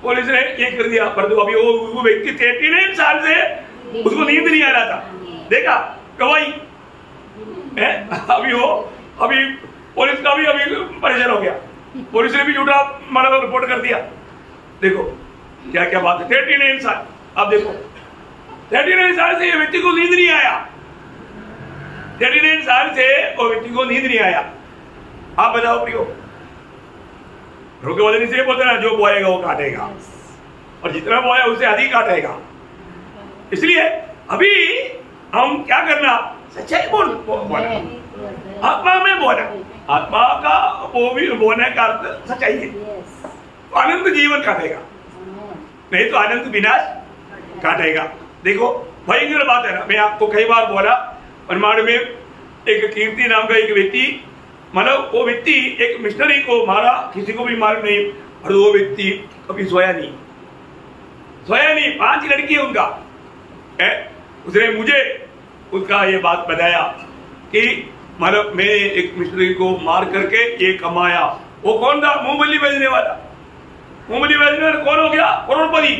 पुलिस ने ये कर दिया। परंतु अभी वो व्यक्ति 39 साल से उसको नींद नहीं आ रहा था, देखा गवाही है। अभी पुलिस का भी अभी परेशान हो गया, पुलिस ने भी झूठा मारा रिपोर्ट कर दिया। देखो क्या क्या बात है, 39 साल। अब देखो 39 साल से ये व्यक्ति को नींद नहीं आया, 39 साल से वो व्यक्ति को नींद नहीं आया। आप बताओ प्रियो, रोके वजन से बोलते ना, जो बोएगा वो काटेगा, और जितना बोया उससे अधिक काटेगा। इसलिए अभी हम क्या करना, सच्चाई बोलना, आत्मा में बोलना, आत्मा का वो भी बोलने का अर्थ सच्चाई है। तो आनंद जीवन काटेगा, नहीं तो आनंद विनाश काटेगा। देखो भयंकर बात है ना, मैं आपको कई बार बोला, परमाणु में एक कीर्ति नाम का एक व्यक्ति, मतलब वो व्यक्ति एक मिशनरी को मारा, किसी को भी मालूम नहीं, और वो व्यक्ति कभी सोया नहीं। 5 लड़की है उनका, उसने मुझे उसका ये बात बताया कि मतलब मैं एक मिशनरी को मार करके ये कमाया। वो कौन था, मूंगफली बेचने वाला। मूंगफली बेचने वाला कौन हो गया, करोड़पति।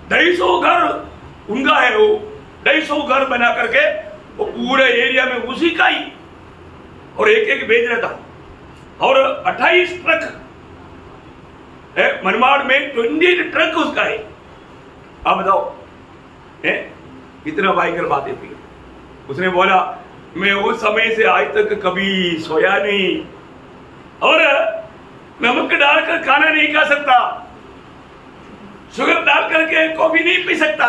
250 घर उनका है, वो 250 घर बना करके वो पूरे एरिया में उसी का ही, और एक बेच रहा था। और 28 ट्रक मनमाड़ में 20 ट्रक उसका है। आप बताओ कितना भयंकर बात है। उसने बोला मैं उस समय से आज तक कभी सोया नहीं, और नमक डालकर खाना नहीं खा सकता, शुगर डाल करके कॉफी नहीं पी सकता।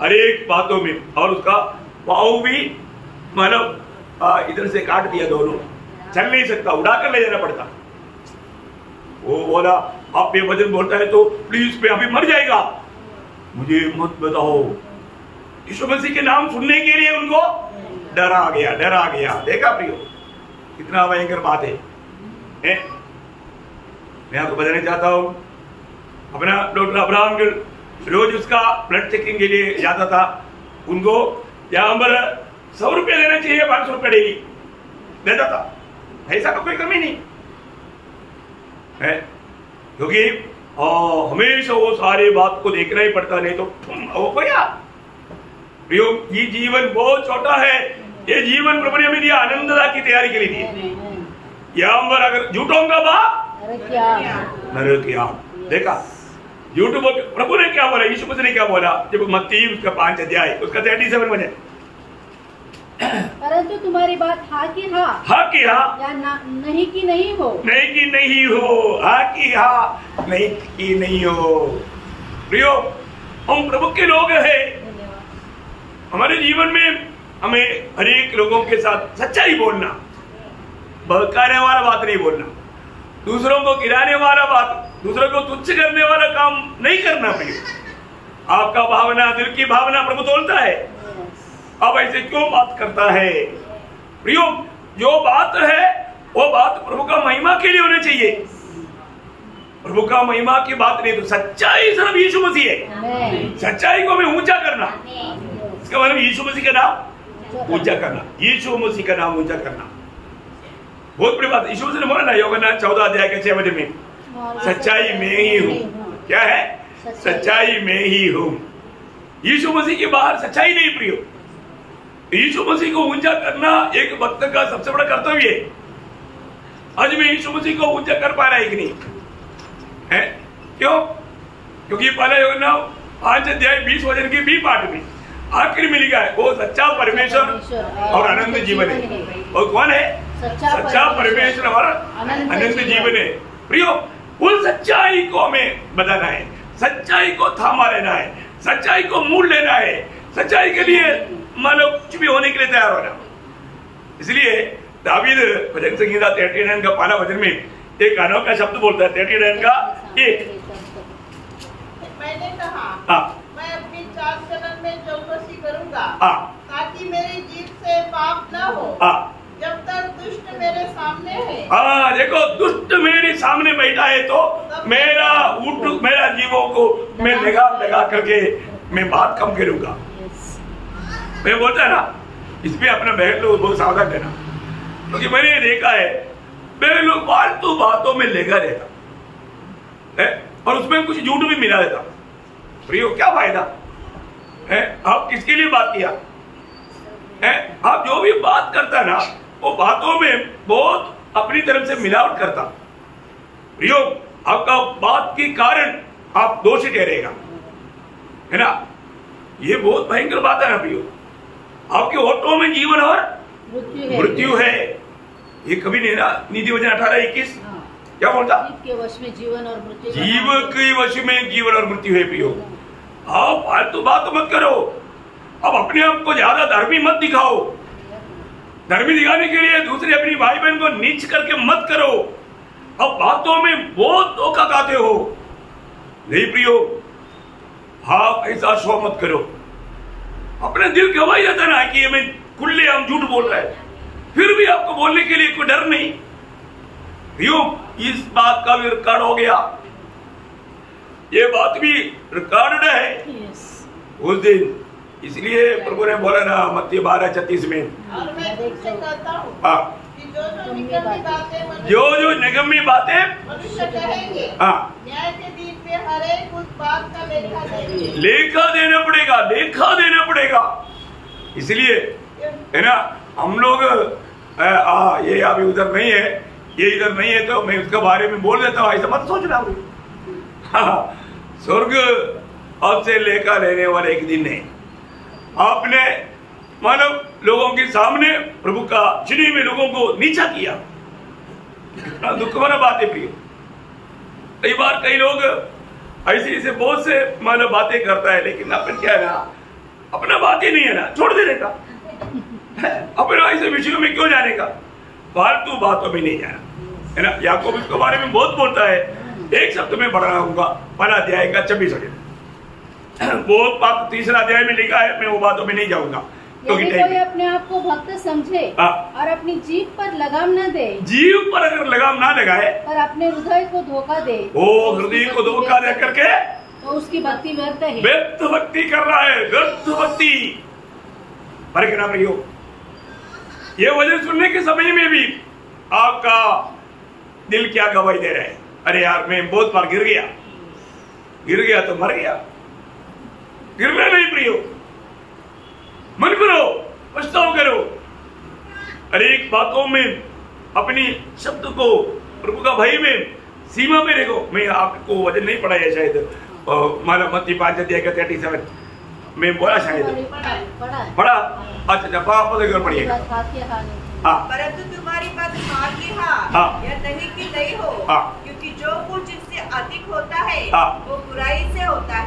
हर एक बातों में, और उसका पाँव भी मतलब इधर से काट दिया, दोनों चल नहीं सकता, उड़ा कर ले जाना पड़ता। वो बोला आप ये वजन बोलता है तो प्लीज पे अभी मर जाएगा, मुझे मत बताओ। यीशु मसीह के नाम सुनने के लिए उनको डर आ गया, डर आ गया। देखा प्रियो कितना भयंकर बात है? मैं आपको बताना चाहता हूं, अपना डॉक्टर अब्राहम रोज उसका ब्लड चेकिंग के लिए जाता था, उनको यहाँ पर 100 रुपया देना चाहिए, 500 रुपया डेली देता था, ऐसा तो कोई कमी नहीं है, क्योंकि हमेशा वो सारे बात को देखना ही पड़ता, नहीं तो वो क्या प्रियो, ये जीवन बहुत छोटा है, ये जीवन प्रभु ने हमें दिया आनंददा की तैयारी के लिए दिया। यहाँ पर अगर झूठोंगा नरक की आग। देखा झूठ प्रभु ने क्या बोला, यीशु मसीह ने क्या बोला, जब मत्ती उसका 5 अध्याय उसका 37 वचन, परंतु तुम्हारी बात हाँ की हाँ, हाँ की हाँ, या नहीं की नहीं हो, नहीं की नहीं हो, हाँ की हाँ, नहीं की नहीं हो। प्रियो हम प्रभु के लोग हैं, हमारे जीवन में हमें हर एक लोगों के साथ सच्चाई बोलना, बहकाने वाला बात नहीं बोलना, दूसरों को गिराने वाला बात, दूसरों को तुच्छ करने वाला काम नहीं करना। प्रियो आपका भावना, दिल की भावना प्रभु तोलता है, अब ऐसे क्यों बात करता है? प्रियो जो बात है वो बात प्रभु का महिमा के लिए होनी चाहिए, प्रभु का महिमा की बात नहीं। तो सच्चाई सिर्फ यीशु मसीह है, सच्चाई को हमें ऊंचा करना, इसका मतलब यीशु मसीह का नाम ऊंचा करना, यीशु मसीह का नाम ऊंचा करना बहुत बड़ी बात। यीशु मसीह ने बोला ना यूहन्ना 14 अध्याय के 6 वचन में, सच्चाई में ही हूं। क्या है? सच्चाई में ही हूं। यीशु मसीह के बाहर सच्चाई नहीं। प्रियो यीशु मसीह को ऊंचा करना एक भक्त का सबसे बड़ा कर्तव्य है। आज मैं यीशु मसीह को ऊंचा कर पा रहा है कि नहीं है? क्यों? क्योंकि पहला यूहन्ना 5 अध्याय 20 वचन के बी पाठ में आखिर में लिखा है, वो सच्चा परमेश्वर और अनंत जीवन है। और कौन है? सच्चा परमेश्वर और अनंत जीवन है। प्रियो उस सच्चाई को हमें बताना है, सच्चाई को थामा लेना है, सच्चाई को मूल लेना है, सच्चाई के लिए मानो कुछ भी होने के लिए तैयार होना। इसलिए दावीद भजन संहिता 39 का पहला वचन में एक अनोखा शब्द बोलता है, 39 का 1। मैंने कहा मैं अपनी चाल चलन में चौकसी करूंगा, ताकि मेरी जीभ से पाप न हो, जब तक दुष्ट मेरे सामने है। देखो दुष्ट मेरे सामने बैठा है तो मेरा जीवों को मैं लगा करके मैं बात कम करूंगा। मैं बोलता है ना, इसमें अपना बहन लोग बहुत सावधान रहना, क्योंकि मैंने देखा है बहन लोग फालतू बातों में लेगा रहता है और उसमें कुछ झूठ भी मिला देता। प्रियो क्या फायदा है? आप किसके लिए बात किया है? आप जो भी बात करता है ना, वो बातों में बहुत अपनी तरफ से मिलावट करता। प्रियो आपका बात के कारण आप दोषी ठहरेगा, है ना? ये बहुत भयंकर बात है ना प्रियो। आपके होठों में जीवन और मृत्यु है। ये कभी नहीं ना, नीति वचन 18:21 क्या बोलता? जीव के वश में जीवन और मृत्यु, जीव के वश में जीवन और मृत्यु है। प्रियो आप फालतू बात मत करो, अब अपने आप को ज्यादा धर्मी मत दिखाओ। धर्मी दिखाने के लिए दूसरे अपनी भाई बहन को नीच करके मत करो। अब बातों में बहुत धोखा खाते हो। नहीं प्रियो, आप ऐसा शो मत करो। अपने दिल गवाही जाता ना कि हमें खुले हम झूठ बोल रहे हैं, फिर भी आपको बोलने के लिए कोई डर नहीं। प्रियो इस बात का भी रिकॉर्ड हो गया, ये बात भी रिकॉर्ड है उस दिन। इसलिए प्रभु ने बोला ना मत्ती 12:36 में, और मैं तुमसे कहता हूं कि जो निगम्मी बातें मनुष्य कहेंगे, न्याय के दिन में हर एक उस बात का लेखा देना पड़ेगा, लेखा देना पड़ेगा। इसलिए है ना, हम लोग ये अभी उधर नहीं है, ये इधर नहीं है तो मैं उसके बारे में बोल देता हूँ, ऐसा मत सोचना। स्वर्ग आपसे लेखा लेने वाला एक दिन है। आपने मानव लोगों के सामने प्रभु का चुनी में लोगों को नीचा किया, कितना दुख भरा बात है प्रिय। कई बार कई लोग ऐसे बहुत से मानव बातें करता है, लेकिन अपन क्या है ना, अपना बात ही नहीं है ना, छोड़ देने का। अपने ऐसे विषयों में क्यों जाने का, फालतू बातों में नहीं जाना है ना। याकूब इसके बारे में बहुत बोलता है, एक शब्द में बढ़ रहा हूँ, पहला अध्याय का 26 बहुत बात 3रा अध्याय में लिखा है, मैं वो बातों में नहीं जाऊंगा। यदि कोई अपने आप को भक्त समझे और अपनी जीभ पर लगाम न दे, जीभ पर अगर लगाम ना लगाए और अपने हृदय को धोखा दे, वो हृदय को धोखा दे करके तो उसकी भक्ति व्यर्थ है। व्यर्थ भक्ति कर रहा है, व्यर्थ भक्ति। पर क्या नाम रही ये वजन सुनने के समय में भी आपका दिल क्या गवाही दे रहा है, अरे यार मैं बहुत बार गिर गया तो मर गया। गिरना नहीं प्रियो, मन करो, पछताओ करो। अनेक बातों में अपनी शब्द को प्रभु का भय में सीमा में रखो। मैं आपको वजन नहीं पढ़ाया शायद, माना मत्ती 5 अध्याय का 37 में बोला शायद, पढ़ा। अच्छा पढ़िएगा। परंतु तुम्हारी बात हाँ की हाँ या नहीं की नहीं हो, क्योंकि जो कुछ जिससे अधिक होता है वो बुराई से होता है।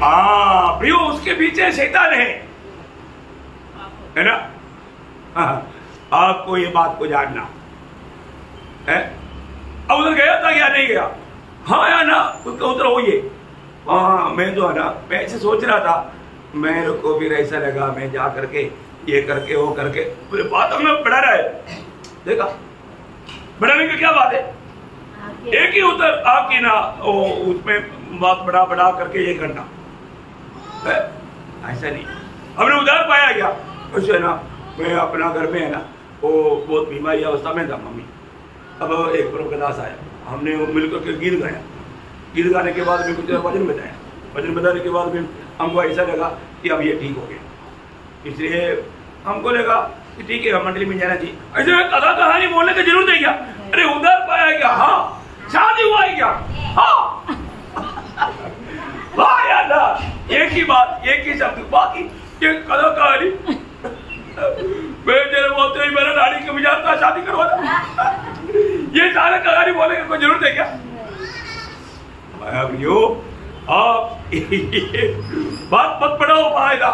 प्रियो उसके पीछे शैतान है ना। आपको ये बात को जानना है। अब उधर गया था क्या नहीं गया, हाँ या ना, उसका उत्तर हो ये हाँ। मैं तो है ना, मैं ऐसे सोच रहा था, मेरे को भी ऐसा लगा, मैं जा करके ये करके वो करके पूरे बात हमें बढ़ा रहा है। देखा बढ़ाने की क्या बात है, एक ही उत्तर आपकी ना, उसमें बात बढ़ा करके ये करना ऐसा नहीं। हमने उधार पाया क्या, उससे ना मैं अपना घर में है ना, वो बहुत बीमारी अवस्था में था मम्मी। अब एक प्रभु का दास आया, हमने मिलकर के गीत गाया। गीत गाने के बाद में कुछ वजन बताया, वजन बताने के बाद में हमको ऐसा लगा कि अब ये ठीक हो गया। इसलिए हमको लगा कि ठीक है मंडली में जाना चाहिए। ऐसे कथा कहानी बोलने की जरूरत है क्या, अरे उधार पाया क्या, हाँ शादी हुआ है क्या, हाँ वाह यार ना, एक ही बात, एक ही शब्द, बाकी ये कथा कहानी मैं जरा बोलते ही मेरा नानी को मिजाज शादी करवाता। ये सारा कहानी बोलने की कोई जरूरत है क्या। आप बात मत पढ़ाओ, फायदा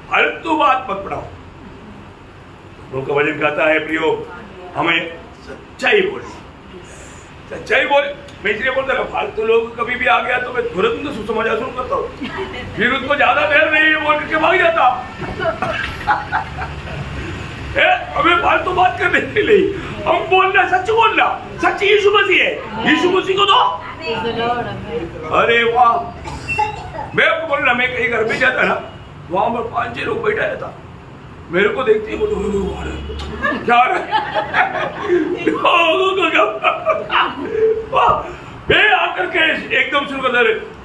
फालतू बात मत पढ़ाओ। उनका वजन कहता है प्रियो हमें सच्चाई बोले। मैं इसलिए बोलता था फालतू लोग कभी भी आ गया तो मैं तुरंत सुसमाचार शुरू करता हूँ, फिर उसको ज्यादा देर नहीं बोल करके भाग जाता। हमें फालतू बात करने के लिए हम बोलना, सच बोलना, सच यीशु मसीह है, यीशु मसीह को दो। अरे वाह, मैं आपको बोल रहा, मैं कहीं घर में जाता ना, वहां पर 5-6 लोग बैठा रहता, मेरे को देखते ही बोलो क्या मैं आकर के एकदम शुरू कर दे।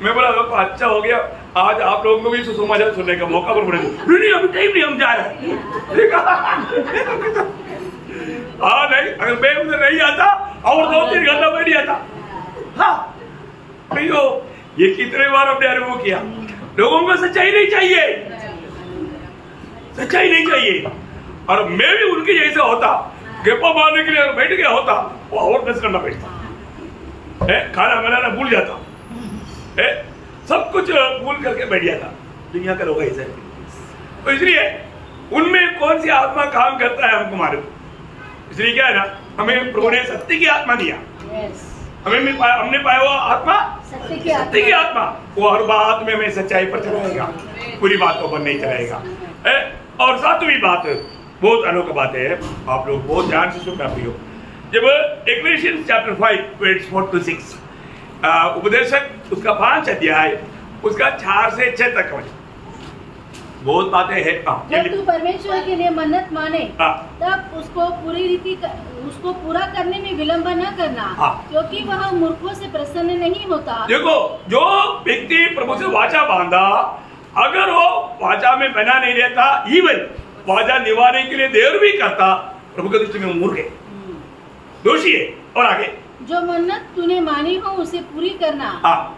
मैं बोला अच्छा हो गया, आज आप लोगों को भी सुसमाचार सुनने का मौका पर मिले। नहीं अभी टाइम नहीं, हम जा रहे हैं। हाँ नहीं, अगर मैं उधर नहीं आता और 2-3 घंटा बैठ जाता। हाँ नहीं हो, ये कितने बार हमने अनुभव किया। लोगों को सच्चाई नहीं चाहिए, सच्चाई नहीं चाहिए। और मैं भी उनके जैसा होता, गप्पा मारने के लिए बैठ गया होता, वो और 10 घंटा बैठता, खाना बनाना भूल जाता, सब कुछ भूल करके बैठ जाता। दुनिया का लोग ऐसा है। तो इसलिए उनमें कौन सी आत्मा काम करता है हमको मालूम। इसलिए क्या है ना, हमें प्रभु ने सत्य की आत्मा दिया। हमने पाया हुआ आत्मा सत्य की आत्मा, वो हर बात में हमें सच्चाई पर चलाएगा, पूरी बातों पर नहीं चलाएगा। और 7वीं बात बहुत अनोखी बात है, आप लोग बहुत ध्यान से सुनना प्रियो। जब इक्लेसियास चैप्टर 5 वर्स 4-6 उपदेशक उसका 5 अध्याय उसका 4 से 6 तक बहुत बातें हैं। जब तू परमेश्वर के लिए मन्नत माने तब उसको उसको पूरा करने में विलंब न करना, क्योंकि वह मूर्खों से प्रसन्न नहीं होता। देखो, जो व्यक्ति प्रभु से वाचा बांधा, अगर वो वाचा में बना नहीं रहता, इवन वाचा निभाने के लिए देर भी करता, प्रभु के दृष्टि में मूर्ख है, दोषी है। और आगे, जो मन्नत तूने मानी हो उसे पूरी करना।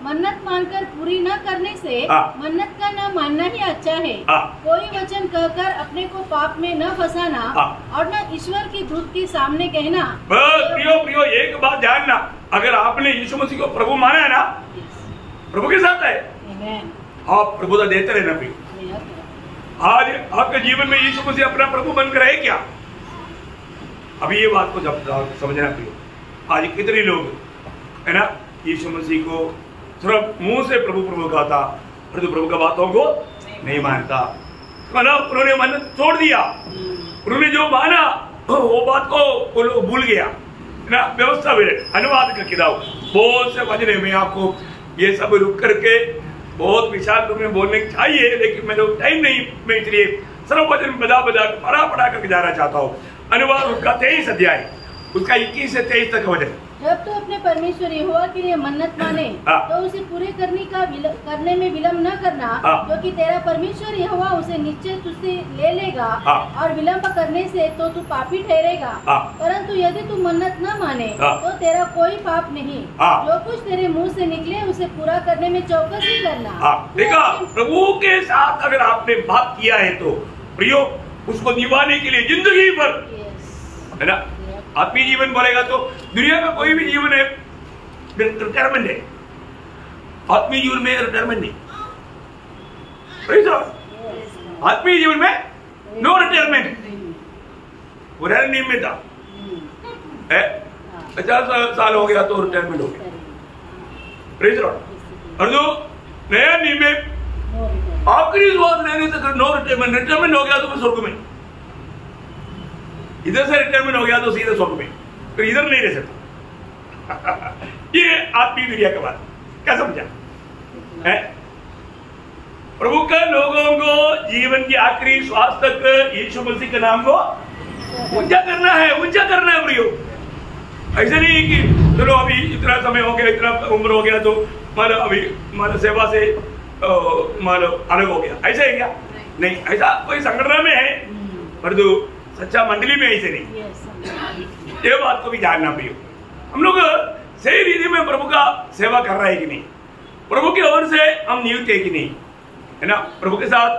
मन्नत मानकर पूरी न करने से मन्नत का न मानना ही अच्छा है। कोई वचन कहकर अपने को पाप में न फंसाना और न ईश्वर की दूत के सामने कहना। प्रियो एक बात जानना, अगर आपने यीशु मसीह को प्रभु माना है ना, प्रभु के साथ है, आप प्रभु का देते रहना प्रियो। आज आपके जीवन में यीशु मसीह अपना प्रभु बनकर है क्या? अभी ये बात को जब समझना प्रियो, आज कितने लोग है ना यीशु मसीह को सिर्फ मुंह से प्रभु प्रभु कहता, परंतु प्रभु का बातों को नहीं मानता। मतलब उन्होंने मन छोड़ दिया, उन्होंने जो माना वो बात को भूल गया ना। व्यवस्था में अनुवाद का किताब बहुत से वजने में आपको ये सब रुक करके बहुत विशाल रूप में बोलने चाहिए, लेकिन मैं टाइम नहीं, मैं इसलिए सर्व वचन बदा पढ़ा करके जाना चाहता हूँ। अनुवाद उसका 23 अध्याय, उसका 21 से 23 तक वचन। जब तो अपने परमेश्वर यहोवा के लिए मन्नत माने तो उसे पूरे करने में विलम्ब न करना, क्योंकि तेरा परमेश्वर यहोवा उसे निश्चय तुझसे ले लेगा और विलम्ब करने से तो तू पापी ठहरेगा। परंतु यदि तू मन्नत न माने तो तेरा कोई पाप नहीं, जो कुछ तेरे मुंह से निकले उसे पूरा करने में चौकसी करना। देखा, प्रभु के साथ अगर आपने बात किया है तो प्रियो उसको निभाने के लिए जिंदगी भर, है ना, आत्मीय जीवन बोलेगा तो दुनिया का कोई भी जीवन है रिटायरमेंट है, आत्मीय जीवन में रिटायरमेंट नहीं। आत्मीय जीवन में नो रिटायरमेंट। पुराने नियम में था 50 साल हो गया तो रिटायरमेंट हो गया, और जो नया नियम में आखिरी श्वास लेने तक नो रिटायरमेंट। रिटायरमेंट हो गया तो स्वर्ग में, इधर से रिटायरमेंट हो गया तो सीधे स्वर्ग में, तो इधर नहीं रह सकता। ये आत्मीय दुनिया का बात क्या समझा है? प्रभु का लोगों को जीवन की आखिरी श्वास तक यीशु मसीह के नाम को ऊंचा करना है, ऊंचा करना है प्रियो। ऐसे नहीं कि चलो अभी इतना समय हो गया, इतना उम्र हो गया तो मान अभी मान सेवा से मान अलग हो गया, ऐसा है क्या? नहीं, ऐसा कोई संगठन में है, परंतु सच्चा मंडली में ऐसे नहीं। ये बात को भी जानना प्रियो। हम लोग सही रीति में प्रभु का सेवा कर रहा है कि नहीं, प्रभु की ओर से हम नियुक्त है कि नहीं, है ना। प्रभु के साथ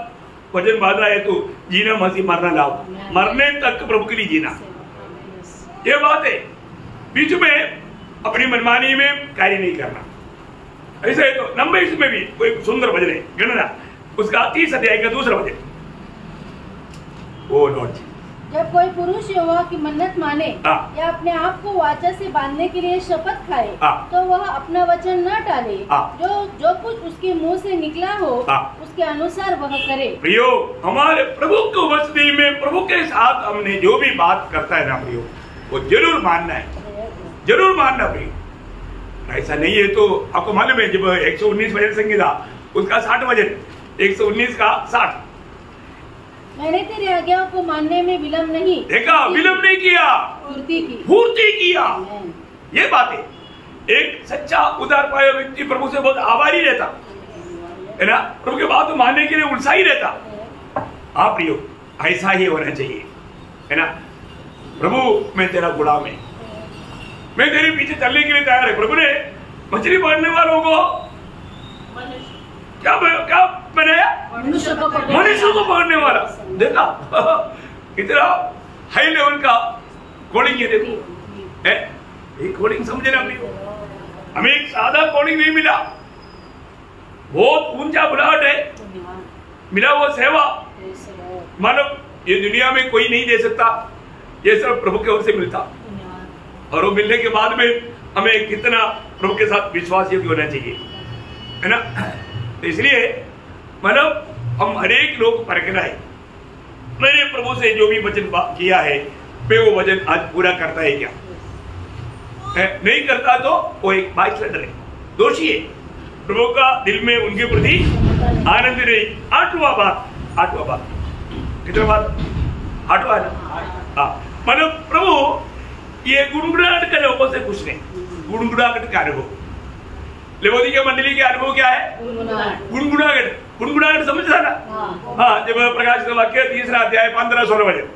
वचन बांधना है तो जीना मसीह मरना लाओ, मरने तक प्रभु के लिए जीना, ये बात है। बीच में अपनी मनमानी में कार्य नहीं करना, ऐसे है। तो नंबर इसमें भी कोई सुंदर भजन है, गणना उसका 30 अध्याय का दूसरा भजन। ओ लॉर्ड जी, जब कोई पुरुष यहोवा की मन्नत माने या अपने आप को वाचा से बांधने के लिए शपथ खाए तो वह अपना वचन न टाले, जो कुछ उसके मुंह से निकला हो उसके अनुसार वह करे। प्रियो, हमारे प्रभु को वचनी में प्रभु के साथ हमने जो भी बात करता है ना प्रियो, वो जरूर मानना है, जरूर मानना प्रियो। ऐसा नहीं है तो आपको मालूम है जब 119 भजन संगीता उसका 60 भजन, 119 का 60, मैंने तेरी आज्ञाओं को मानने में विलम्ब नहीं, देखा, विलम्ब नहीं किया, पूर्ति किया। ये बात है। एक सच्चा उदार पाया व्यक्ति प्रभु से बहुत आभारी रहता है ना, प्रभु के बात मानने के लिए उत्साही रहता। हाँ प्रियो, ऐसा ही होना चाहिए, है ना। प्रभु मैं तेरा गुलाम है, मैं तेरे पीछे चलने के लिए तैयार है। प्रभु ने मछली पकड़ने वालों को क्या बनाया? मनुष्य को पकड़ने वाला। देखा कितना हाई लेवल का कोडिंग है। देखो एक कोडिंग समझे ना, हमें एक सादा कोडिंग नहीं मिला, बहुत ऊंचा बुलाहट है मिला, वो सेवा मानो ये दुनिया में कोई नहीं दे सकता, ये सब प्रभु की ओर से मिलता। और वो मिलने के बाद में हमें कितना प्रभु के साथ विश्वास योग्य होना चाहिए, है ना। तो इसलिए मतलब हम हरेक लोग परखना है, मैंने प्रभु से जो भी वचन किया है मैं वो वचन आज पूरा करता है क्या है? नहीं करता तो वो एक बैचलर है, दोषी है, प्रभु का दिल में उनके प्रति आनंद नहीं। 8वां बात कितना बात? 8वां है ना। मतलब प्रभु ये गुणगुनाहट के लोगों से कुछ नहीं, गुणगुनाहट का अनुभव। लेवोदिकिया मंडली के अनुभव क्या है? गुणगुनाहट समझ ना। हाँ, जब प्रकाश का वाक्य 3 अध्याय 15-16 वचन,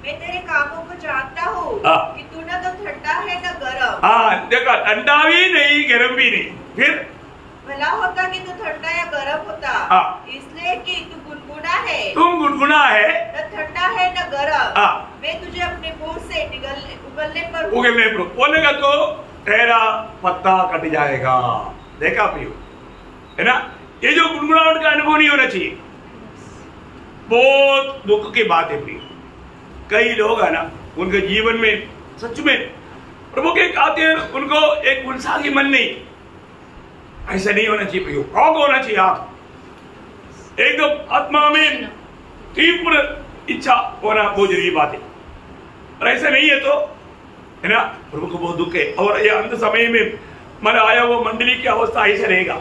मैं तेरे कामों को जानता हूँ कि तू न तो ठंडा है न गर्म। हाँ देखा, ठंडा भी नहीं गर्म भी नहीं, फिर भला होता कि तू ठंडा या गर्म होता, इसलिए कि तू गुनगुना है, तुम गुनगुना है, न ठंडा है न गर्म, मैं तुझे अपने मुंह से उगलने पर बोलेगा तो तेरा पत्ता कट जाएगा। देखा प्रियो, है ना। ये जो गुनगुनाहट का अनुभव नहीं होना चाहिए, बहुत दुख की बात है प्रिय। कई लोग है ना, उनके जीवन में सच में प्रभु के खातिर उनको एक उत्साही मन नहीं, ऐसा नहीं होना चाहिए प्रियो। कौन होना चाहिए आप एकदम आत्मा में तीव्र इच्छा होना बहुत जरूरी बात है, और ऐसा नहीं है तो है ना प्रभु को बहुत दुख है। और ये अंत समय में मरा आया वो मंडली की अवस्था ऐसे रहेगा,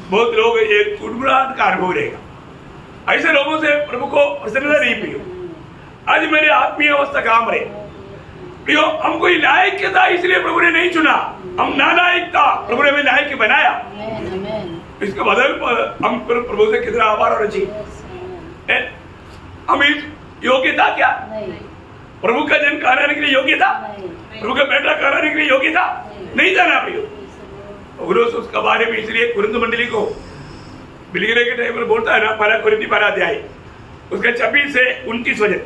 बहुत लोग ये गुड़गुड़ाहट का अनुभव रहेगा। ऐसे लोगों से प्रभु को प्रसन्नता नहीं प्रियो। आज मेरे आत्मीय अवस्था काम रहे प्रियो, हम कोई लायक था इसलिए प्रभु ने नहीं चुना, हम नालायक था, प्रभु ने हमें लायक बनाया। इसके बदल हम प्रभु से कितना आभार होना चाहिए। हम इस योग्यता क्या प्रभु का जन कहलाने के लिए योग्य था, प्रभु का बेटा कहलाने के लिए योग्य था नहीं था ना प्रियो। उसका बारे में इसलिए कुरिन्थ मंडली को बिलगिरे के टाइम पर बोलता है ना, पहला कुरिन्थी 12 अध्याय उसका 26 से 29 वचन।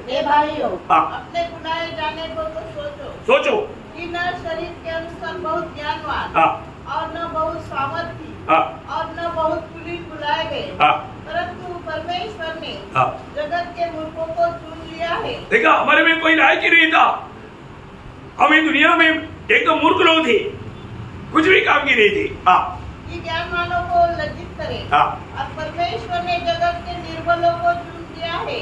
अपने बुलाए जाने को तो सोचो कि न शरीर के अनुसार बहुत ज्ञानवान और न बहुत सामर्थी और न बहुत कुलीन बुलाए गए, परंतु परमेश्वर ने जगत के मूर्खों को चुन लिया है। देखा, हमारे में कोई लायक ही नहीं था, हम इस दुनिया में एकदम मूर्ख लोग थे, कुछ भी काम की नहीं थी। कि ज्ञानवानों को लज्जित करे, और परमेश्वर ने जगत के निर्बलों को चुन लिया है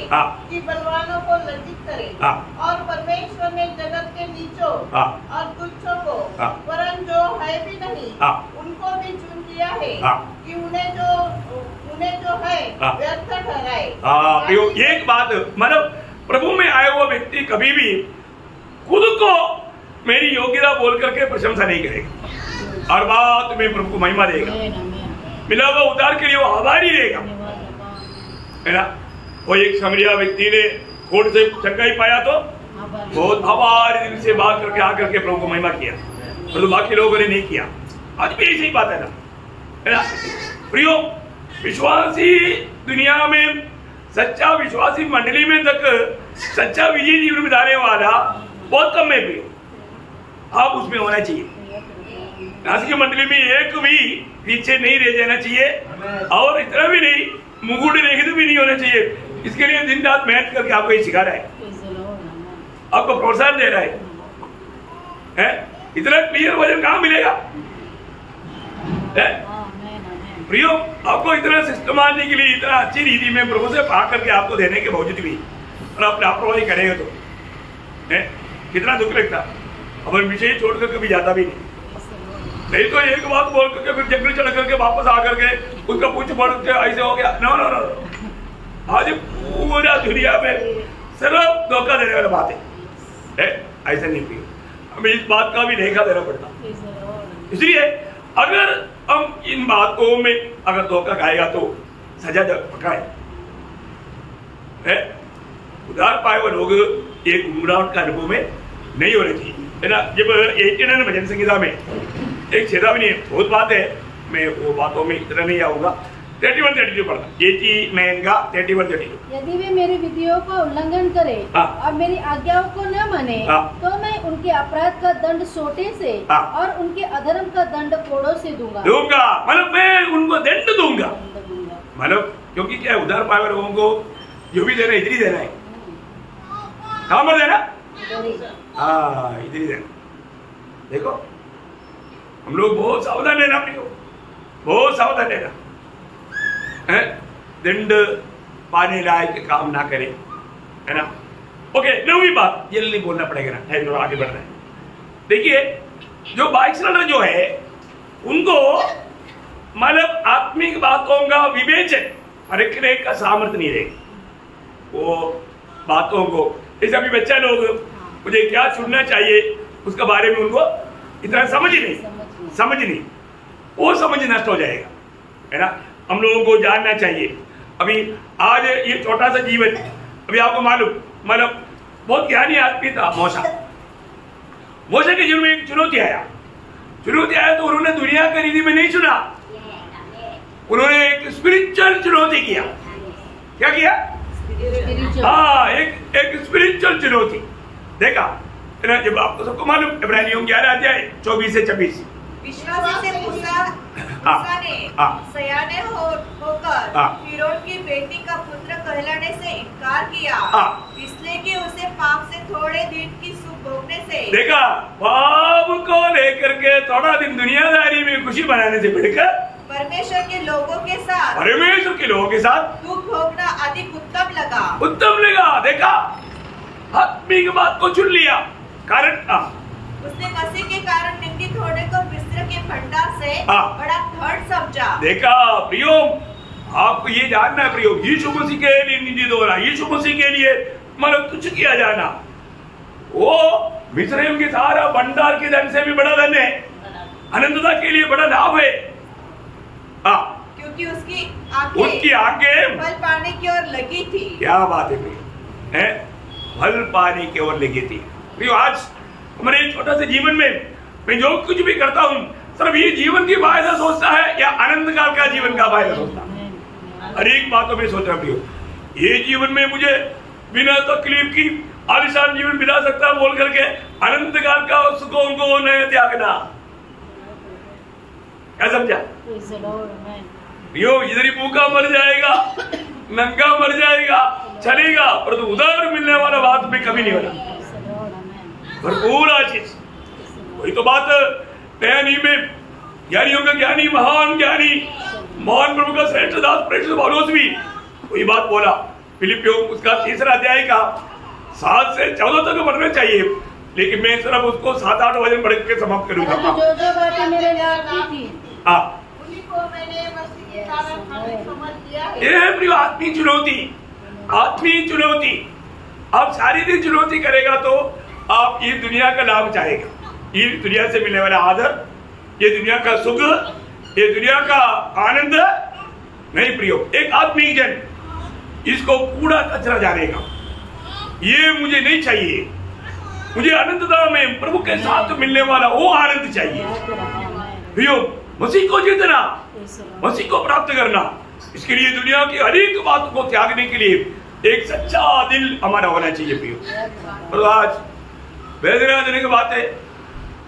कि बलवानों को लज्जित करे, और परमेश्वर ने जगत के नीचों और तुच्छों को वरन जो है भी नहीं उनको भी चुन लिया है कि उन्हें जो है व्यर्थ ठहराए। एक बात मतलब प्रभु में आया हुआ व्यक्ति कभी भी खुद को मेरी योग्यता बोल करके प्रशंसा नहीं करेगा, और बात में प्रभु को महिमा देगा, मिला हुआ उद्धार के लिए वो आभारी रहेगा, है ना। वो एक समरिया व्यक्ति ने खोट से चंगाई पाया तो बहुत आभारी दिल से बात करके आकर के प्रभु को महिमा किया, तो बाकी लोगों ने नहीं किया। आज भी ऐसी ही बात है ना प्रियो। विश्वासी दुनिया में सच्चा विश्वासी मंडली में तक सच्चा विजय जीवन बिताने वाला बहुत कम है प्रियो, आप उसमें होना चाहिए। आज की मंडली में एक भी पीछे नहीं रह जाना चाहिए, और इतना भी नहीं मुकुट रहित भी नहीं होना चाहिए। इसके लिए दिन रात मेहनत करके आपको ये सिखा रहा है, आपको प्रोत्साहन दे रहा है? इतना क्लियर वजन कहाँ मिलेगा प्रियो? आपको इतना सिस्टमैटिकली इतना अच्छी रीति में प्रभु से पा करके आपको देने के बावजूद भी और आप लापरवाही करेंगे तो कितना दुख लगता। अब विषय छोड़ कर कभी जाता भी नहीं तो एक बात बोल करके फिर जंगल चढ़ करके वापस आ करके उसका पूछ पड़ के ऐसे हो गया। नो नो नो, आज पूरा दुनिया में सिर्फ धोखा देने वाली बात है, ऐसा नहीं पियो। हमें इस बात का भी लेखा देना पड़ता। इसलिए अगर हम इन बातों में अगर धोखा खाएगा तो सजा पकाए। उधार पाए हुए लोग एक गुमराहट का अनुभव में नहीं होने चाहिए, है ना। जब 89 भजन संहिता में एक चेतावनी बहुत बात है, मैं वो बातों में इतना नहीं आऊंगा। 31-32 पढ़ना, 89 का 31-32। यदि वे मेरी विधियों का उल्लंघन करे और मेरी आज्ञाओं को न माने तो मैं उनके अपराध का दंड सोटे से और उनके अधर्म का दंड कोड़ों से दूंगा। मतलब मैं उनको दंड दूंगा, मतलब क्योंकि क्या उधार पाए लोगों को जो भी देना इधर ही देना है, कहाँ पर देना? इधर ही देना। देखो हम लोग बहुत सावधान रहना, बहुत सावधान रहना, दंड पाने लायक काम ना करे, है ना। ओके, 9वीं बात जल्दी बोलना पड़ेगा ना, टाइम तो आगे बढ़ रहा है। देखिए जो बाइक राइडर जो है उनको मतलब आत्मिक बातों का विवेचन परखने का सामर्थ्य नहीं रहेगा। वो बातों को जैसे अभी बच्चा लोग मुझे क्या चुनना चाहिए उसके बारे में उनको इतना समझ नहीं, वो समझ नष्ट हो जाएगा, है ना। हम लोगों को जानना चाहिए। अभी आज ये छोटा सा जीवन, अभी आपको मालूम मतलब बहुत ज्ञानी आदमी था मूसा के जीवन में एक चुनौती आया तो उन्होंने दुनिया की रीति में नहीं चुना, उन्होंने एक स्पिरिचुअल चुनौती किया। क्या किया? एक स्पिरिचुअल चुनौती देखा, है ना। जब आपको सबको मालूम इब्रानियों 11 अध्याय 24 से 26 विश्वासी से मूसा ने सयाने होकर फिरौन की बेटी का पुत्र कहलाने से इनकार किया, इसलिए कि उसे पाप से थोड़े दिन की सुख भोगने से, देखा, पाप को लेकर के थोड़ा दिन दुनियादारी में खुशी बनाने से बढ़कर परमेश्वर के लोगों के साथ दुख भोगना अधिक उत्तम लगा। देखा, आत्मिक बात को चुन लिया, कारण उसने मसीह के कारण निंदित होने को मिस्र के भंडार से बड़ा धन समझा। देखा प्रियो, आपको ये जानना है प्रियो, यीशु मसीह के लिए निंदित हो रहा, यीशु मसीह के लिए मतलब तुच्छ किया जाना, वो मिस्र के सारा भंडार के धन से भी बड़ा धन है, अनंतता के लिए बड़ा लाभ है। क्योंकि उसकी आंखें फल पाने की ओर लगी थी। क्या बात है प्रियो, फल पाने की ओर लगी थी। प्रियो, आज हमारे छोटा से जीवन में मैं जो कुछ भी करता हूँ, सिर्फ ये जीवन की फायदा सोचता है या अनंत काल का जीवन का फायदा सोचता है? हर एक बात को मैं सोच रहा हूँ, ये जीवन में मुझे बिना तकलीफ की आलिशान जीवन बिता सकता बोल करके अनंत काल का उसको उनको नहीं त्यागना। क्या समझा? इधर ही भूखा मर जाएगा, नंगा मर जाएगा, चलेगा, पर तो उधर मिलने वाला बात में कभी नहीं होना, भरपूर आशीष। वही तो बात नया में ज्ञानियों का ज्ञानी, महान ज्ञानी, महान प्रभु का श्रेष्ठ दास प्रेषित पौलुस भी वही बात बोला। फिलिपियों उसका 3रा अध्याय का 7 से 14 तक पढ़ना चाहिए, लेकिन मैं सिर्फ उसको 7-8 वचन पढ़ के समाप्त करूंगा। जो बातें मेरे लाभ की थी, उन्हीं को मैंने मसीह के कारण समझ लिया है। ये है प्रिय आत्मीय चुनौती। आप शारीरिक चुनौती करेगा तो आप ये दुनिया का लाभ चाहेगा, ये दुनिया से मिलने वाला आदर, ये दुनिया का सुख, ये दुनिया का आनंद नहीं प्रियो। एक आत्मिक जन इसको कूड़ा कचरा जानेगा, ये मुझे नहीं चाहिए, मुझे अनंतता में प्रभु के साथ मिलने वाला वो आनंद चाहिए। प्रियो, मसीह को जीतना, मसीह को प्राप्त करना, इसके लिए दुनिया की हर एक बात को त्यागने के लिए एक सच्चा दिल हमारा होना चाहिए प्रियो। और आज वेदना देने की बात है,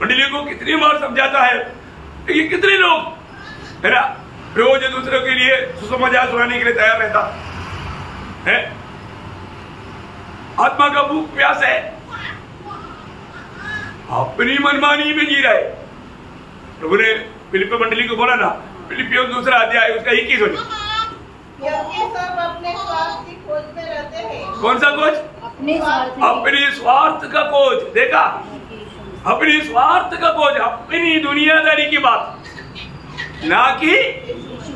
मंडली को कितनी बार समझाता है, ये कितने लोग है ना रोज दूसरों के लिए सुसमाचार सुनाने के लिए तैयार रहता है। आत्मा का भूख प्यास है, अपनी मनमानी में जी रहे। प्रभु ने फिलिपियों मंडली को बोला ना, फिलिपियों 2रा अध्याय उसका 21 वचन, सब अपने स्वार्थ की खोज में रहते हैं। कौन सा खोज? अपने स्वार्थ का खोज। देखा, अपने स्वार्थ का खोज, अपनी दुनियादारी की बात, ना कि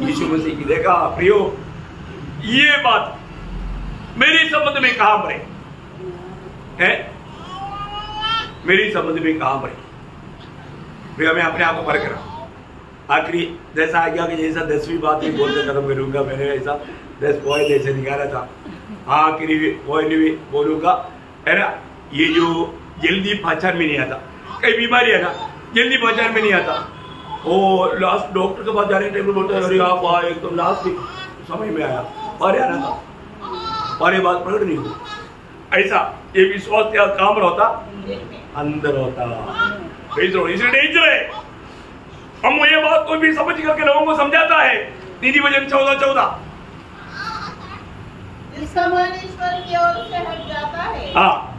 यीशु मसीह की। देखा प्रियो, ये बात मेरे संबंध में कहां पर है? मेरी संबंध में कहां पर है? मैं अपने आप को परख रहा हूं। आखिरी जैसा आ गया कि जैसा 10वीं बात भी बोलकर खत्म करूंगा, मैंने ऐसा 10 पॉइंट ऐसे निकाला था, आखिरी पॉइंट भी बोलूंगा, है ना। ये जो जल्दी पहचान में नहीं आता, कई बीमारी है ना जल्दी पहचान में नहीं आता, और लास्ट डॉक्टर के पास जाने के टाइम बोलते हैं अरे आप आए एकदम लास्ट समय में आया, और आना था और ये बात प्रकट नहीं हुई। ऐसा ये विश्वास क्या काम होता अंदर होता, इसलिए डेंजर है। हम ये बात को भी समझ करके लोगों को समझाता है। नीति वचन 14:14 जिसका मन ईश्वर की ओर से हट जाता है,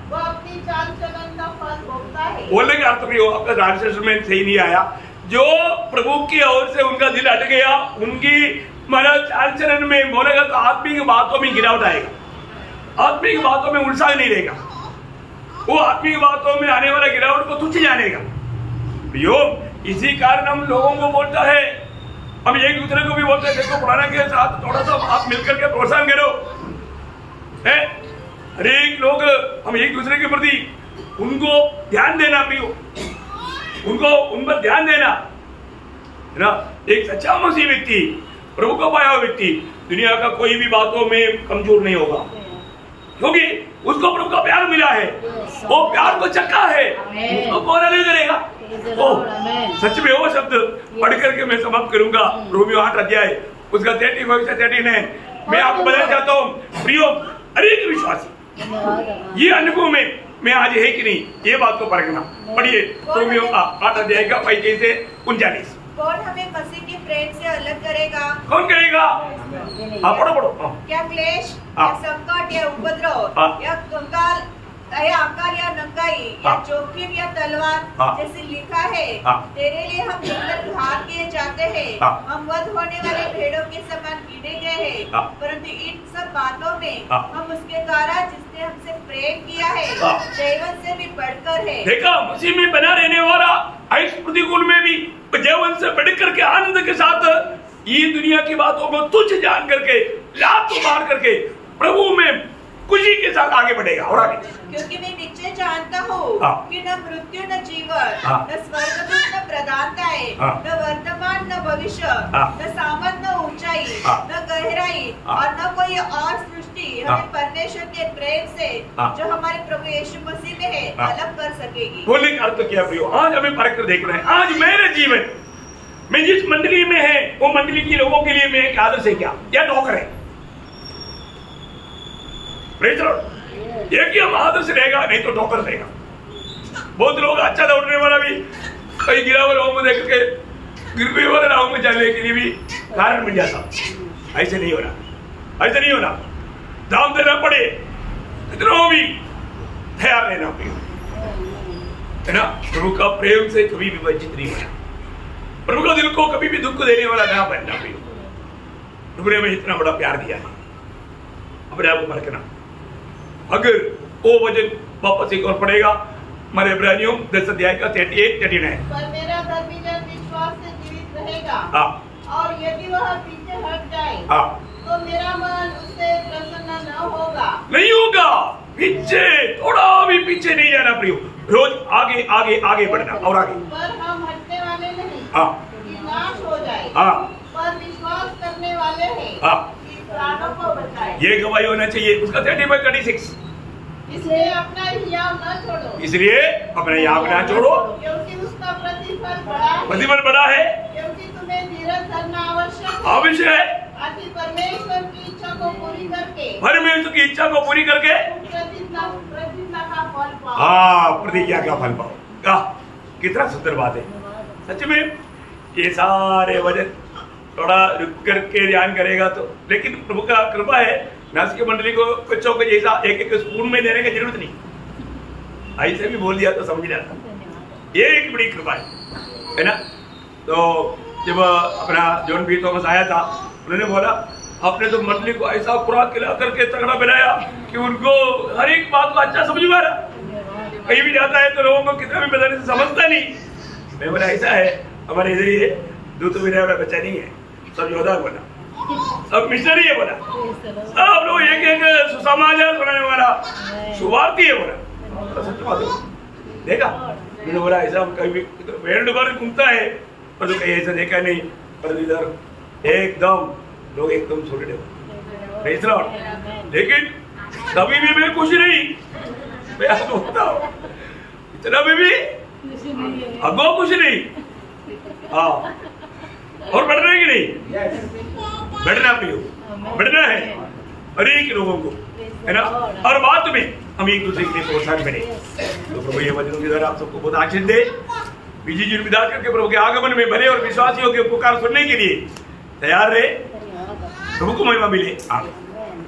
वो अपनी चाल चलन का फल भोगता है। बोलने का अर्थ भी हो, आपका ट्रांसलेशन में सही नहीं आया। जो प्रभु की ओर से उनका दिल हट गया, उनकी मतलब चाल चलन में बोलेगा तो आत्मिक बातों में गिरावट आएगा, आत्मिक बातों में उत्साह नहीं रहेगा, वो आत्मिक बातों में आने वाला गिरावट को तुच्छ जानेगा। इसी कारण हम लोगों को बोलता है, हम एक दूसरे को भी बोलते हैं देखो पुराना के साथ थोड़ा सा आप मिलकर के प्रोत्साहन करो, है हर एक लोग हम एक दूसरे के प्रति उनको ध्यान देना भी हो, उनको उन पर ध्यान देना है ना। एक सच्चा मसीह व्यक्ति, प्रभु का पाया हुआ व्यक्ति दुनिया का कोई भी बातों में कमजोर नहीं होगा, क्योंकि उसको प्रभु का प्यार मिला है, वो प्यार को चक्का है, उसको कौन नहीं करेगा। सच में वो शब्द पढ़ करके मैं समाप्त करूंगा, रोमियो 8 अध्याय उसका 35 से 39 मैं आपको बताना चाहता हूँ प्रियो, अनेक विश्वासी ये अनुभव में मैं आज है कि नहीं, ये बात को परखना। पढ़िए रोमियो 8 अध्याय का 35 से 39। कौन हमें मसीह के प्रेम से अलग करेगा? कौन करेगा? पढ़ो पढ़ो। क्या क्लेश या संकट या उपद्रव या कंगाल या अकाल या नंगाई या जोखिम या तलवार जैसे लिखा है, तेरे लिए हम जंगल घात किए जाते हैं, हम वध होने वाले भेड़ों के समान गिने गए हैं, परंतु इन सब बातों में हम उसके द्वारा जिसने हमसे प्रेम किया है जीवन से भी बढ़कर है। देखा, मसीह में बना रहने वाला इस प्रतिकूल में भी जीवन से बढ़कर के आनंद के साथ ये दुनिया की बातों को तुच्छ जान करके लात मार करके प्रभु में खुशी के साथ आगे बढ़ेगा। और आगे, क्योंकि मैं निश्चय जानता हूँ कि न मृत्यु न जीवन न स्वर्गदूत न प्रधानताएं न वर्तमान न भविष्य न सामर्थ न ऊंचाई न गहराई और न कोई और सृष्टि हमें परमेश्वर के प्रेम से जो हमारे प्रभु यीशु मसीह में है अलग कर सकेगी। बोलने का अर्थ क्या प्रियो? आज हमें परख कर देख रहे हैं, आज मेरे जीवन में जिस मंडली में है वो मंडली के लोगों के लिए मैं एक आदर्श है क्या नौकर है? एक ही हम आदर्श रहेगा, नहीं तो ठोकर रहेगा। बहुत लोग अच्छा दौड़ने वाला भी कहीं गिरा हुआ राहों में देख के गिरवे वाले राहों में जाने के लिए भी कारण बन जाता। ऐसे नहीं होना, ऐसे नहीं होना। दाम देना पड़े इतना भी तैयार रहना है ना। प्रभु का प्रेम से कभी भी वंचित नहीं होना, प्रभु का दिल को कभी भी दुख देने वाला ना बनना। प्रभु ने हमें इतना बड़ा प्यार दिया है, अपने आप को परखना। अगर वो वजन वापस एक और पड़ेगा हमारे इब्रानियों 10 अध्याय का 38-39। पर मेरा धर्मीजन विश्वास से जीवित रहेगा, और यदि वह पीछे हट जाए तो मेरा मन उससे प्रसन्न न होगा। नहीं होगा, पीछे थोड़ा भी पीछे नहीं जाना प्रियो, रोज आगे आगे आगे बढ़ना और आगे। पर हम हटने वाले नहीं कि नाश हो जाए, पर विश्वास करने वाले हैं प्राणों को बचाए। ये गवाही होना चाहिए उसका 35-36। इसलिए अपना हियाव न छोड़ो, इसलिए अपना हियाव न छोड़ो, क्योंकि उसका प्रतिफल बड़ा है। प्रतिफल बड़ा है, क्योंकि तुम्हें धीरज धरना आवश्यक है। ताकि परमेश्वर की इच्छा को पूरी करके, परमेश्वर की इच्छा को पूरी करके प्रतिज्ञा का फल पाओ। प्रतिज्ञा का फल पाओ। कितना सुंदर बात है सच में। ये सारे वजन थोड़ा रुक करके ध्यान करेगा तो, लेकिन प्रभु का कृपा है, नासिक मंडली को बच्चों को जैसा एक एक स्पून में देने की जरूरत नहीं, ऐसे भी बोल दिया तो समझ जाता। ये एक बड़ी कृपा है ना। तो जब अपना जॉन बी थॉमस आया था, उन्होंने बोला आपने तो मंडली को ऐसा खुराक खिला करके तगड़ा बनाया कि उनको हर एक बात को अच्छा समझ में आ रहा। कहीं भी जाता है तो लोगों को कितना भी बताने से समझता नहीं। मैं बोला ऐसा है, हमारे इधर ही है, दूध तो मेरा बच्चा नहीं है, सब योद्धा बोला, सब मिशनरी है बोला, सब लोग एक एक सुसमाचार सुनाने वाला सुवार्थी है बोला। सच बात है, देखा मैंने बोला ऐसा कभी वेल्ड भर घूमता है पर तो कहीं ऐसा देखा नहीं, पर इधर एकदम लोग एकदम छोटे थे। लेकिन कभी भी मैं खुश नहीं, मैं आपको बताऊं इतना भी अगो खुश नहीं। हाँ, और बढ़ना है कि नहीं? बढ़ना प्रियो, बढ़ना है हर एक लोगों को, है ना। और बात में हम एक दूसरे के लिए प्रोत्साहन करें। तो प्रभु ये वचनों के द्वारा आप सबको बहुत आशीष दे। बीजी जी विदा करके प्रभु के आगमन में भले और विश्वासियों के पुकार सुनने के लिए तैयार रहे। प्रभु को महिमा मिले। आमीन।